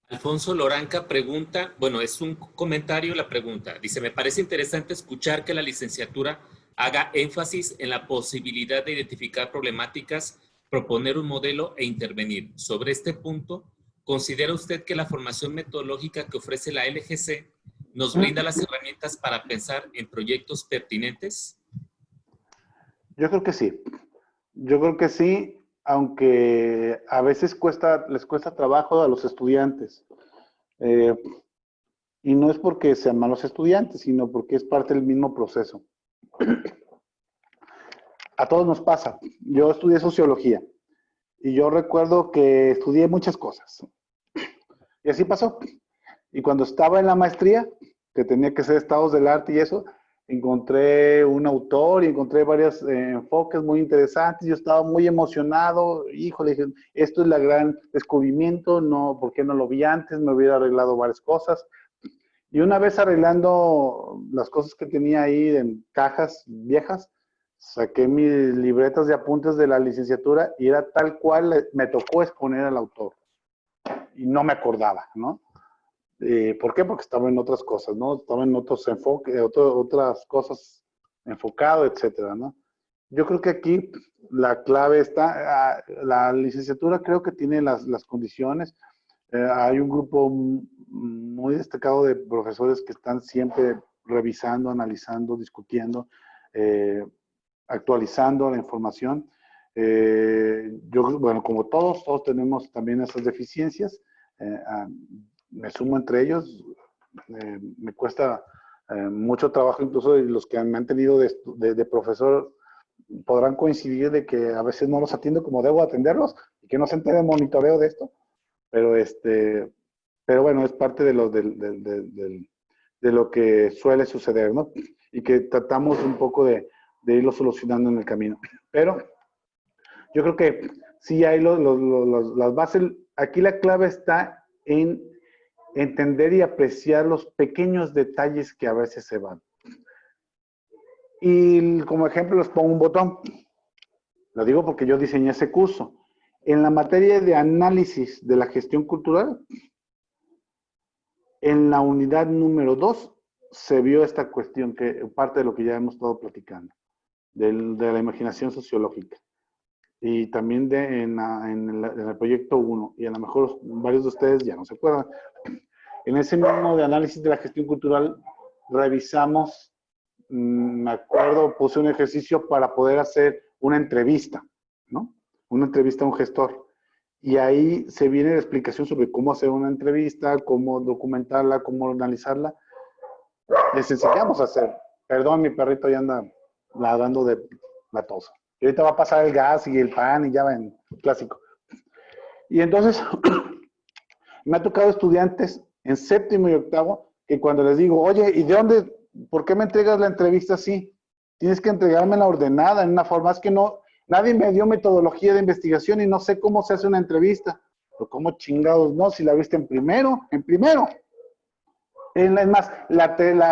Speaker 1: Alfonso Loranca pregunta, bueno, es un comentario la pregunta. Dice, me parece interesante escuchar que la licenciatura haga énfasis en la posibilidad de identificar problemáticas, proponer un modelo e intervenir. Sobre este punto, ¿considera usted que la formación metodológica que ofrece la LGC nos brinda las herramientas para pensar en proyectos pertinentes?
Speaker 2: Yo creo que sí. Yo creo que sí, aunque a veces les cuesta trabajo a los estudiantes. Eh, y no es porque sean malos estudiantes, sino porque es parte del mismo proceso. A todos nos pasa. Yo estudié sociología y yo recuerdo que estudié muchas cosas. Y así pasó. Y cuando estaba en la maestría, que tenía que ser estados del arte y eso, encontré un autor y encontré varios enfoques muy interesantes. Yo estaba muy emocionado. Híjole, dije, esto es la gran descubrimiento. No, ¿por qué no lo vi antes? Me hubiera arreglado varias cosas. Y una vez arreglando las cosas que tenía ahí en cajas viejas, saqué mis libretas de apuntes de la licenciatura y era tal cual me tocó exponer al autor. Y no me acordaba, ¿no? ¿Por qué? Porque estaba en otras cosas, ¿no? Estaba en otros enfoques, otras cosas enfocado, etcétera, ¿no? Yo creo que aquí la clave está, la licenciatura creo que tiene las condiciones. Hay un grupo muy destacado de profesores que están siempre revisando, analizando, discutiendo, actualizando la información. Yo, bueno, como todos tenemos también esas deficiencias. Me sumo entre ellos. Me cuesta mucho trabajo, incluso los que me han tenido de profesor podrán coincidir de que a veces no los atiendo como debo atenderlos y que no se entere el monitoreo de esto, pero bueno, es parte de lo que suele suceder, ¿no? Y que tratamos un poco de irlo solucionando en el camino. Pero yo creo que sí hay las bases. Aquí la clave está en entender y apreciar los pequeños detalles que a veces se van. Y como ejemplo les pongo un botón. Lo digo porque yo diseñé ese curso. En la materia de análisis de la gestión cultural, en la unidad número 2 se vio esta cuestión, que parte de lo que ya hemos estado platicando, de la imaginación sociológica. Y también en el proyecto 1, y a lo mejor varios de ustedes ya no se acuerdan. En ese mismo de análisis de la gestión cultural revisamos, me acuerdo, puse un ejercicio para poder hacer una entrevista, ¿no? Una entrevista a un gestor. Y ahí se viene la explicación sobre cómo hacer una entrevista, cómo documentarla, cómo analizarla. Les enseñamos a hacer. Perdón, mi perrito ya anda ladrando de la tos. Y ahorita va a pasar el gas y el pan y ya ven, clásico. Y entonces, me ha tocado estudiantes en séptimo y octavo que cuando les digo, oye, ¿y de dónde, por qué me entregas la entrevista así? Tienes que entregármela ordenada, en una forma. Es que no, nadie me dio metodología de investigación y no sé cómo se hace una entrevista. Pero ¿cómo chingados no? Si la viste en primero, en primero. Es más,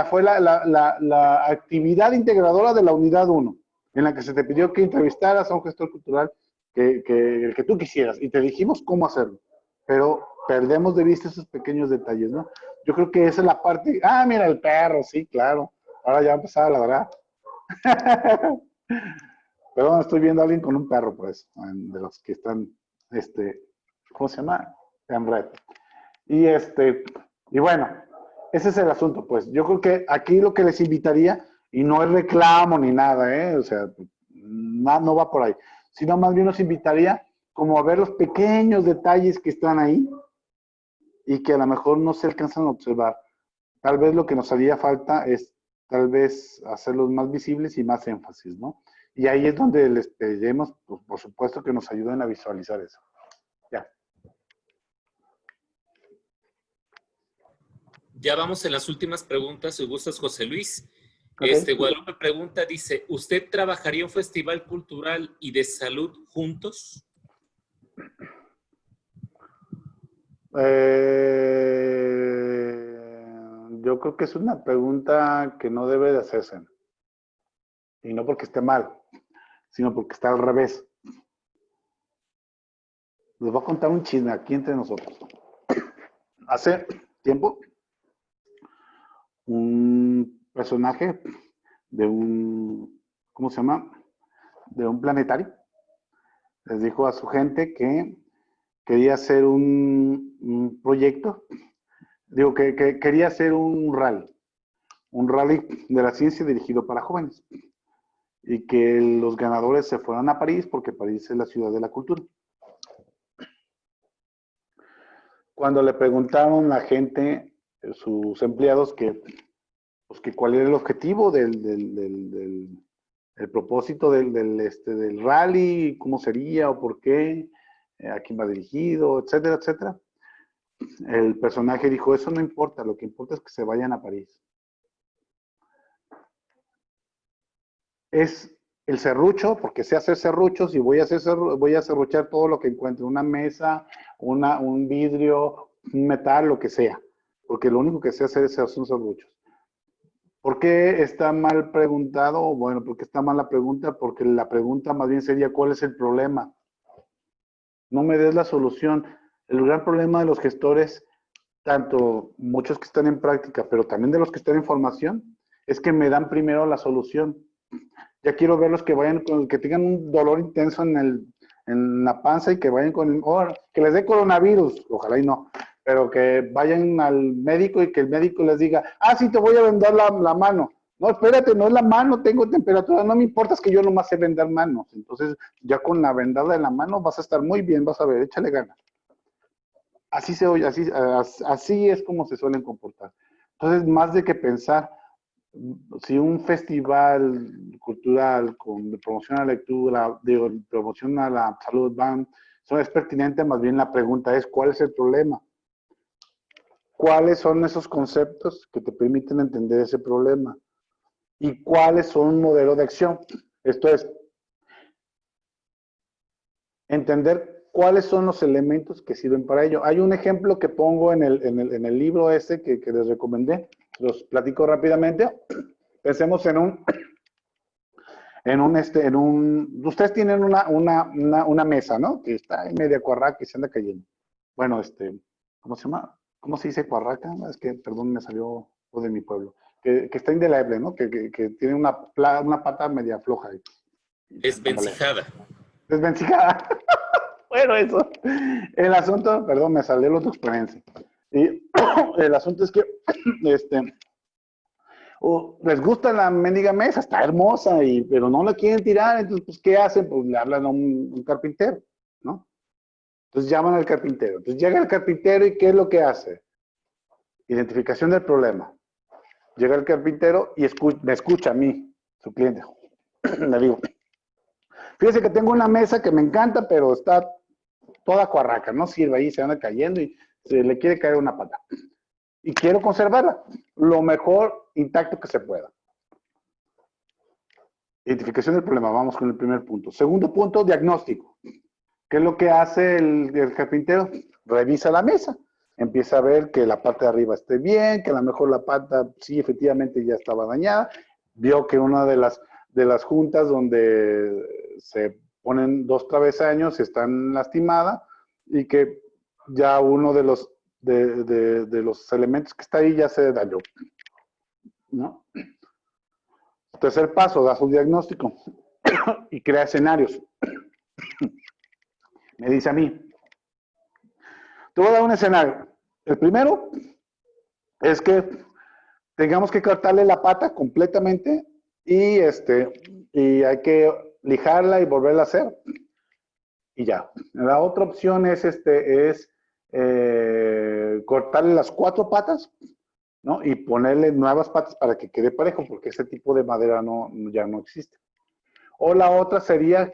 Speaker 2: fue la actividad integradora de la unidad 1, en la que se te pidió que entrevistaras a un gestor cultural el que tú quisieras, y te dijimos cómo hacerlo. Pero perdemos de vista esos pequeños detalles, ¿no? Yo creo que esa es la parte. Ah, mira, el perro, sí, claro. Ahora ya va a empezar a ladrar. Perdón, estoy viendo a alguien con un perro, pues, de los que están, ¿cómo se llama? En red. Y bueno, ese es el asunto, pues. Yo creo que aquí lo que les invitaría, y no es reclamo ni nada, o sea, no va por ahí, sino más bien los invitaría como a ver los pequeños detalles que están ahí y que a lo mejor no se alcanzan a observar. Tal vez lo que nos haría falta es tal vez hacerlos más visibles y más énfasis, ¿no? Y ahí es donde les pediremos, pues, por supuesto, que nos ayuden a visualizar eso. Ya.
Speaker 1: Ya vamos en las últimas preguntas, si gustas, José Luis.
Speaker 2: Okay.
Speaker 1: Guadalupe pregunta, dice, ¿usted trabajaría un festival cultural y de salud juntos?
Speaker 2: Yo creo que es una pregunta que no debe de hacerse. Y no porque esté mal, sino porque está al revés. Les voy a contar un chisme aquí entre nosotros. Hace tiempo, un personaje de un, ¿cómo se llama? De un planetario, les dijo a su gente que quería hacer un proyecto, digo, que quería hacer un rally de la ciencia dirigido para jóvenes, y que los ganadores se fueran a París, porque París es la ciudad de la cultura. Cuando le preguntaron a la gente, sus empleados, pues que cuál era el objetivo del propósito del rally, cómo sería o por qué, a quién va dirigido, etcétera, etcétera. El personaje dijo, eso no importa, lo que importa es que se vayan a París. Es el serrucho, porque sé hacer serruchos y voy a serruchar todo lo que encuentre, una mesa, un vidrio, un metal, lo que sea, porque lo único que sé hacer es hacer serruchos. ¿Por qué está mal preguntado? Bueno, ¿por qué está mal la pregunta? Porque la pregunta más bien sería, ¿cuál es el problema? No me des la solución. El gran problema de los gestores, tanto muchos que están en práctica, pero también de los que están en formación, es que me dan primero la solución. Ya quiero verlos que vayan que tengan un dolor intenso en la panza y que vayan que les dé coronavirus, ojalá y no, pero que vayan al médico y que el médico les diga, sí, te voy a vendar la mano. No, espérate, no es la mano, tengo temperatura, no me importa, es que yo nomás sé vendar manos. Entonces, ya con la vendada de la mano vas a estar muy bien, vas a ver, échale ganas. Así se oye, así es como se suelen comportar. Entonces, más de que pensar, si un festival cultural de promoción a la lectura, de promoción a la salud es pertinente, más bien la pregunta es, ¿cuál es el problema? ¿Cuáles son esos conceptos que te permiten entender ese problema? ¿Y cuáles son un modelo de acción? Esto es, entender cuáles son los elementos que sirven para ello. Hay un ejemplo que pongo en el libro ese que les recomendé, los platico rápidamente. Pensemos ustedes tienen una mesa, ¿no? Que está en media cuarraca y se anda cayendo. Bueno, ¿cómo se llama? ¿Cómo se dice cuarraca? Es que, perdón, me salió de mi pueblo. Que está indeleble, ¿no? Que tiene una pata media floja.
Speaker 1: Desvencijada.
Speaker 2: Desvencijada. Bueno, eso. El asunto, perdón, me salió el otro exponente. Y el asunto es que, les gusta la mendiga mesa, está hermosa, pero no la quieren tirar, entonces, pues, ¿qué hacen? Pues le hablan a un carpintero, ¿no? Entonces llaman al carpintero. Entonces llega el carpintero y ¿qué es lo que hace? Identificación del problema. Llega el carpintero y me escucha a mí, su cliente. Le digo, fíjese que tengo una mesa que me encanta, pero está toda cuarraca, no sirve, ahí se anda cayendo y se le quiere caer una pata. Y quiero conservarla lo mejor intacto que se pueda. Identificación del problema, vamos con el primer punto. Segundo punto, diagnóstico. ¿Qué es lo que hace el carpintero? Revisa la mesa. Empieza a ver que la parte de arriba esté bien, que a lo mejor la pata sí efectivamente ya estaba dañada. Vio que una de las juntas donde se ponen dos travesaños están lastimadas y que ya uno de los elementos que está ahí ya se dañó, ¿no? Tercer paso, da su diagnóstico y crea escenarios. Me dice a mí, te voy a dar un escenario. El primero es que tengamos que cortarle la pata completamente y hay que lijarla y volverla a hacer y ya. La otra opción es cortarle las 4 patas, ¿no? Y ponerle nuevas patas para que quede parejo, porque ese tipo de madera ya no existe. O la otra sería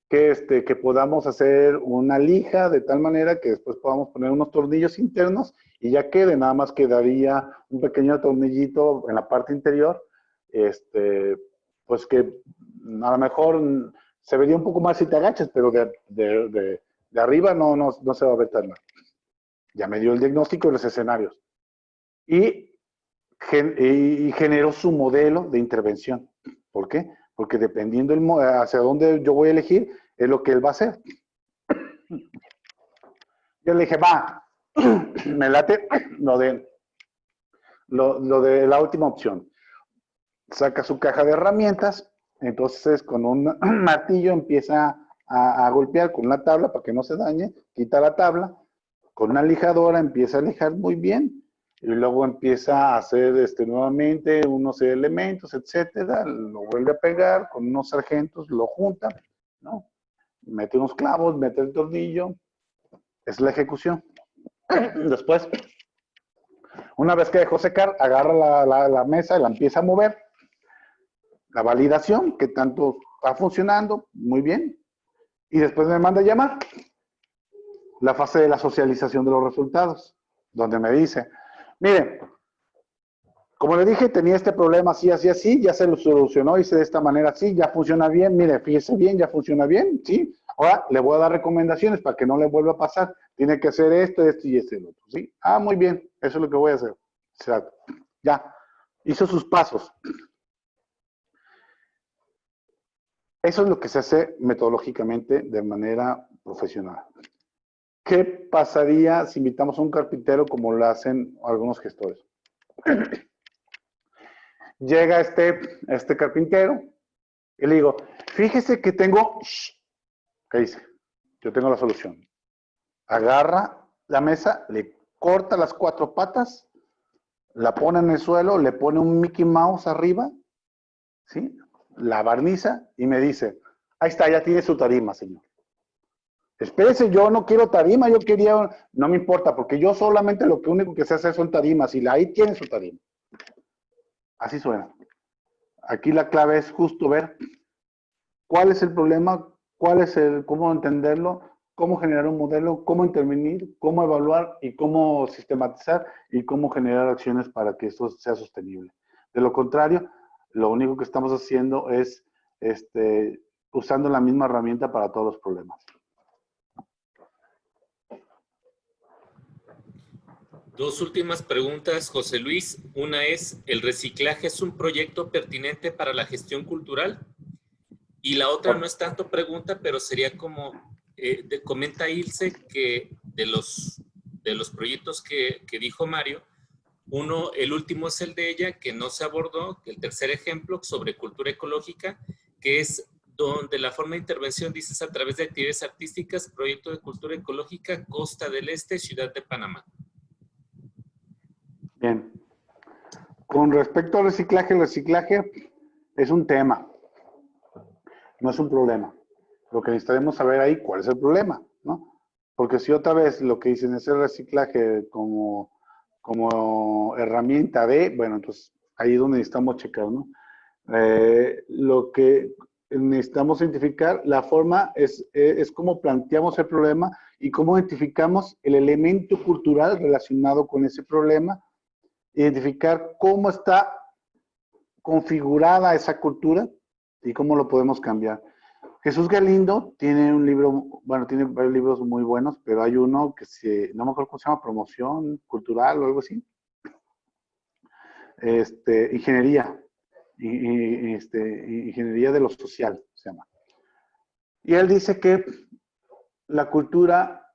Speaker 2: que podamos hacer una lija de tal manera que después podamos poner unos tornillos internos y ya quede, nada más quedaría un pequeño tornillito en la parte interior, pues que a lo mejor se vería un poco más si te agachas, pero de arriba no se va a ver tan mal. Ya me dio el diagnóstico de los escenarios. Y generó su modelo de intervención. ¿Por qué? Porque dependiendo hacia dónde yo voy a elegir, es lo que él va a hacer. Yo le dije, va, me late lo de la última opción. Saca su caja de herramientas, entonces con un martillo empieza a golpear con una tabla para que no se dañe, quita la tabla, con una lijadora empieza a lijar muy bien, y luego empieza a hacer nuevamente unos elementos, etcétera, lo vuelve a pegar con unos sargentos, lo junta, ¿no? Mete unos clavos, mete el tornillo, es la ejecución. Después, una vez que dejó secar, agarra la mesa y la empieza a mover. La validación, que tanto está funcionando, muy bien. Y después me manda a llamar. La fase de la socialización de los resultados, donde me dice, mire, como le dije, tenía este problema así, así, así, ya se lo solucionó, hice de esta manera así, ya funciona bien, mire, fíjese bien, ya funciona bien, ¿sí? Ahora le voy a dar recomendaciones para que no le vuelva a pasar. Tiene que hacer esto, esto y este y otro, ¿sí? Ah, muy bien, eso es lo que voy a hacer. O sea, ya, hizo sus pasos. Eso es lo que se hace metodológicamente de manera profesional. ¿Qué pasaría si invitamos a un carpintero como lo hacen algunos gestores? Llega este carpintero y le digo, fíjese que tengo... ¿Qué dice? Yo tengo la solución. Agarra la mesa, le corta las 4 patas, la pone en el suelo, le pone un Mickey Mouse arriba, ¿sí? La barniza y me dice, ahí está, ya tiene su tarima, señor. Espérese, yo no quiero tarima, yo quería, no me importa, porque yo solamente lo único que sé hacer son tarimas, y ahí tiene su tarima. Así suena. Aquí la clave es justo ver cuál es el problema, cómo entenderlo, cómo generar un modelo, cómo intervenir, cómo evaluar y cómo sistematizar y cómo generar acciones para que esto sea sostenible. De lo contrario, lo único que estamos haciendo es usando la misma herramienta para todos los problemas.
Speaker 1: Dos últimas preguntas, José Luis. Una es, ¿el reciclaje es un proyecto pertinente para la gestión cultural? Y la otra no es tanto pregunta, pero sería como, comenta Ilse que de los proyectos que dijo Mario, uno, el último es el de ella, que no se abordó, el tercer ejemplo sobre cultura ecológica, que es donde la forma de intervención, dices, a través de actividades artísticas, proyecto de cultura ecológica, Costa del Este, Ciudad de Panamá.
Speaker 2: Bien. Con respecto al reciclaje, el reciclaje es un tema, no es un problema. Lo que necesitaremos saber ahí, ¿cuál es el problema? ¿No? Porque si otra vez lo que dicen es el reciclaje como herramienta de, bueno, entonces ahí es donde necesitamos checar, ¿no? Lo que necesitamos identificar, la forma es cómo planteamos el problema y cómo identificamos el elemento cultural relacionado con ese problema, identificar cómo está configurada esa cultura y cómo lo podemos cambiar. Jesús Galindo tiene un libro, bueno, tiene varios libros muy buenos, pero hay uno que no me acuerdo cómo se llama, Promoción Cultural o algo así. Ingeniería. Ingeniería de lo social, se llama. Y él dice que la cultura,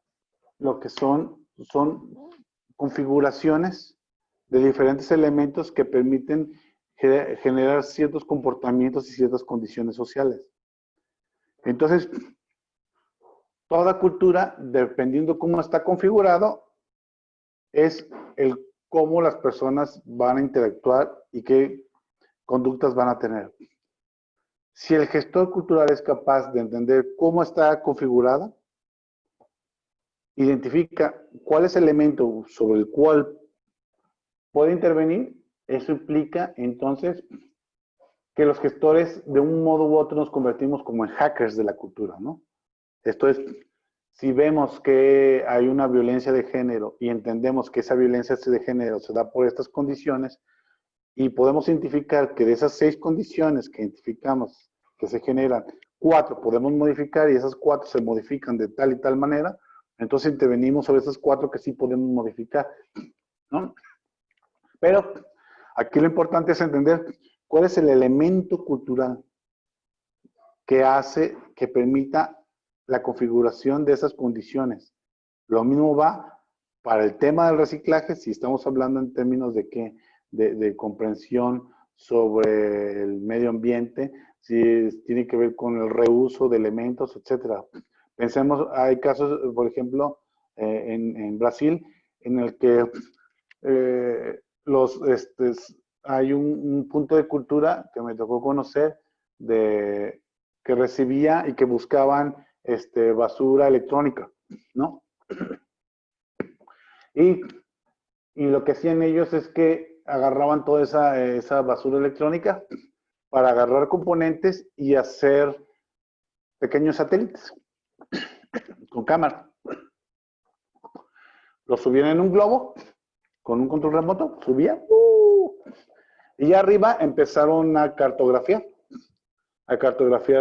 Speaker 2: lo que son configuraciones de diferentes elementos que permiten generar ciertos comportamientos y ciertas condiciones sociales. Entonces, toda cultura, dependiendo cómo está configurado, es el cómo las personas van a interactuar y qué conductas van a tener. Si el gestor cultural es capaz de entender cómo está configurada, identifica cuál es el elemento sobre el cual puede intervenir, eso implica entonces que los gestores de un modo u otro nos convertimos como en hackers de la cultura, ¿no? Esto es, si vemos que hay una violencia de género y entendemos que esa violencia de género se da por estas condiciones y podemos identificar que de esas 6 condiciones que identificamos que se generan, 4 podemos modificar y esas 4 se modifican de tal y tal manera, entonces intervenimos sobre esas 4 que sí podemos modificar, ¿no? Pero aquí lo importante es entender cuál es el elemento cultural que permita la configuración de esas condiciones. Lo mismo va para el tema del reciclaje, si estamos hablando en términos de qué, de comprensión sobre el medio ambiente, si tiene que ver con el reuso de elementos, etcétera. Pensemos, hay casos, por ejemplo, en Brasil, en el que hay un punto de cultura que me tocó conocer que recibía y que buscaban basura electrónica, ¿no? Y lo que hacían ellos es que agarraban toda esa basura electrónica para agarrar componentes y hacer pequeños satélites con cámara. Los subían en un globo con un control remoto, subía y arriba empezaron a cartografiar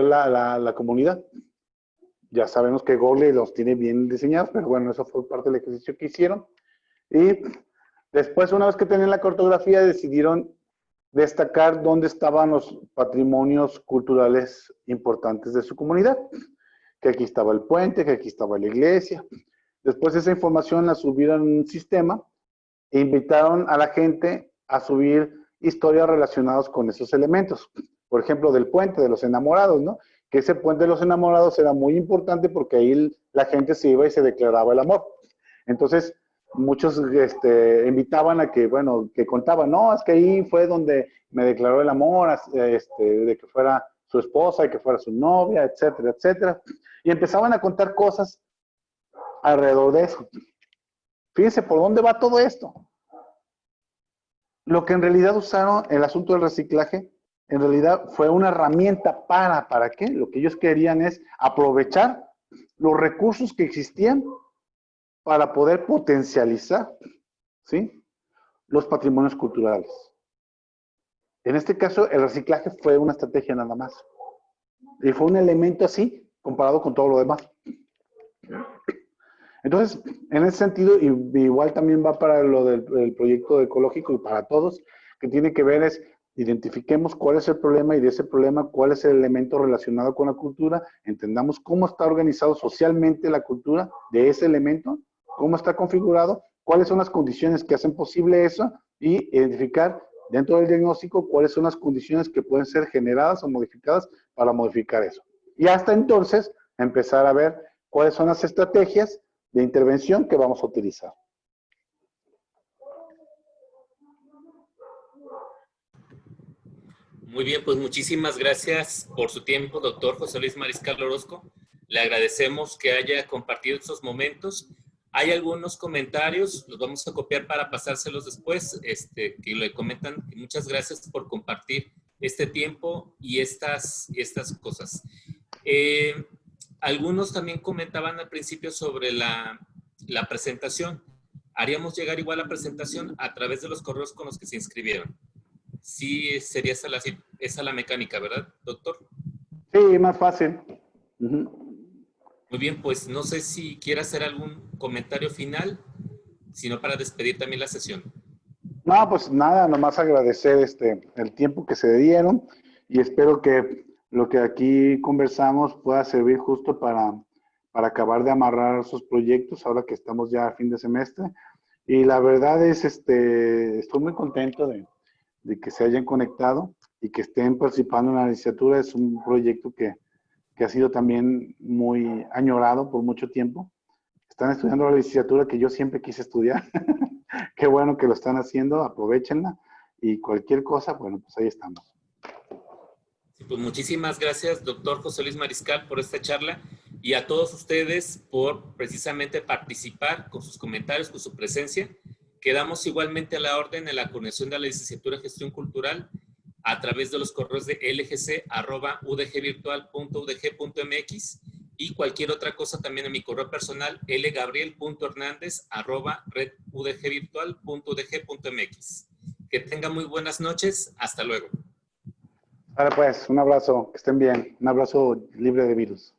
Speaker 2: la comunidad. Ya sabemos que Google los tiene bien diseñados, pero bueno, eso fue parte del ejercicio que hicieron. Y después, una vez que tenían la cartografía, decidieron destacar dónde estaban los patrimonios culturales importantes de su comunidad. Que aquí estaba el puente, que aquí estaba la iglesia. Después esa información la subieron en un sistema e invitaron a la gente a subir historias relacionadas con esos elementos. Por ejemplo, del puente de los enamorados, ¿no? Que ese puente de los enamorados era muy importante porque ahí la gente se iba y se declaraba el amor. Entonces, muchos invitaban a que, bueno, que contaban, no, es que ahí fue donde me declaró el amor, de que fuera su esposa y que fuera su novia, etcétera, etcétera. Y empezaban a contar cosas alrededor de eso. Fíjense por dónde va todo esto. Lo que en realidad usaron, el asunto del reciclaje, en realidad fue una herramienta ¿para qué? Lo que ellos querían es aprovechar los recursos que existían para poder potencializar, ¿sí?, los patrimonios culturales. En este caso, el reciclaje fue una estrategia nada más. Y fue un elemento así, comparado con todo lo demás. Entonces, en ese sentido, y igual también va para lo del proyecto ecológico y para todos, que tiene que ver es, identifiquemos cuál es el problema y de ese problema cuál es el elemento relacionado con la cultura, entendamos cómo está organizado socialmente la cultura de ese elemento, cómo está configurado, cuáles son las condiciones que hacen posible eso y identificar dentro del diagnóstico cuáles son las condiciones que pueden ser generadas o modificadas para modificar eso. Y hasta entonces empezar a ver cuáles son las estrategias de intervención que vamos a utilizar.
Speaker 1: Muy bien, pues muchísimas gracias por su tiempo, doctor José Luis Mariscal Orozco. Le agradecemos que haya compartido estos momentos. Hay algunos comentarios, los vamos a copiar para pasárselos después, que le comentan. Muchas gracias por compartir este tiempo y estas cosas. Algunos también comentaban al principio sobre la presentación. Haríamos llegar igual la presentación a través de los correos con los que se inscribieron. Sí, sería esa la mecánica, ¿verdad, doctor?
Speaker 2: Sí, más fácil.
Speaker 1: Muy bien, pues no sé si quiere hacer algún comentario final, sino para despedir también la sesión.
Speaker 2: No, pues nada, nomás agradecer el tiempo que se dieron y espero que lo que aquí conversamos pueda servir justo para acabar de amarrar esos proyectos ahora que estamos ya a fin de semestre. Y la verdad es, estoy muy contento de que se hayan conectado y que estén participando en la licenciatura. Es un proyecto que ha sido también muy añorado por mucho tiempo. Están estudiando la licenciatura que yo siempre quise estudiar. Qué bueno que lo están haciendo, aprovechenla. Y cualquier cosa, bueno, pues ahí estamos.
Speaker 1: Sí, pues muchísimas gracias, doctor José Luis Mariscal, por esta charla y a todos ustedes por precisamente participar con sus comentarios, con su presencia. Quedamos igualmente a la orden en la coordinación de la licenciatura en Gestión Cultural a través de los correos de lgc@udgvirtual.udg.mx y cualquier otra cosa también en mi correo personal lgabriel.hernandez@redudgvirtual.udg.mx. Que tengan muy buenas noches. Hasta luego.
Speaker 2: Vale, pues, un abrazo, que estén bien. Un abrazo libre de virus.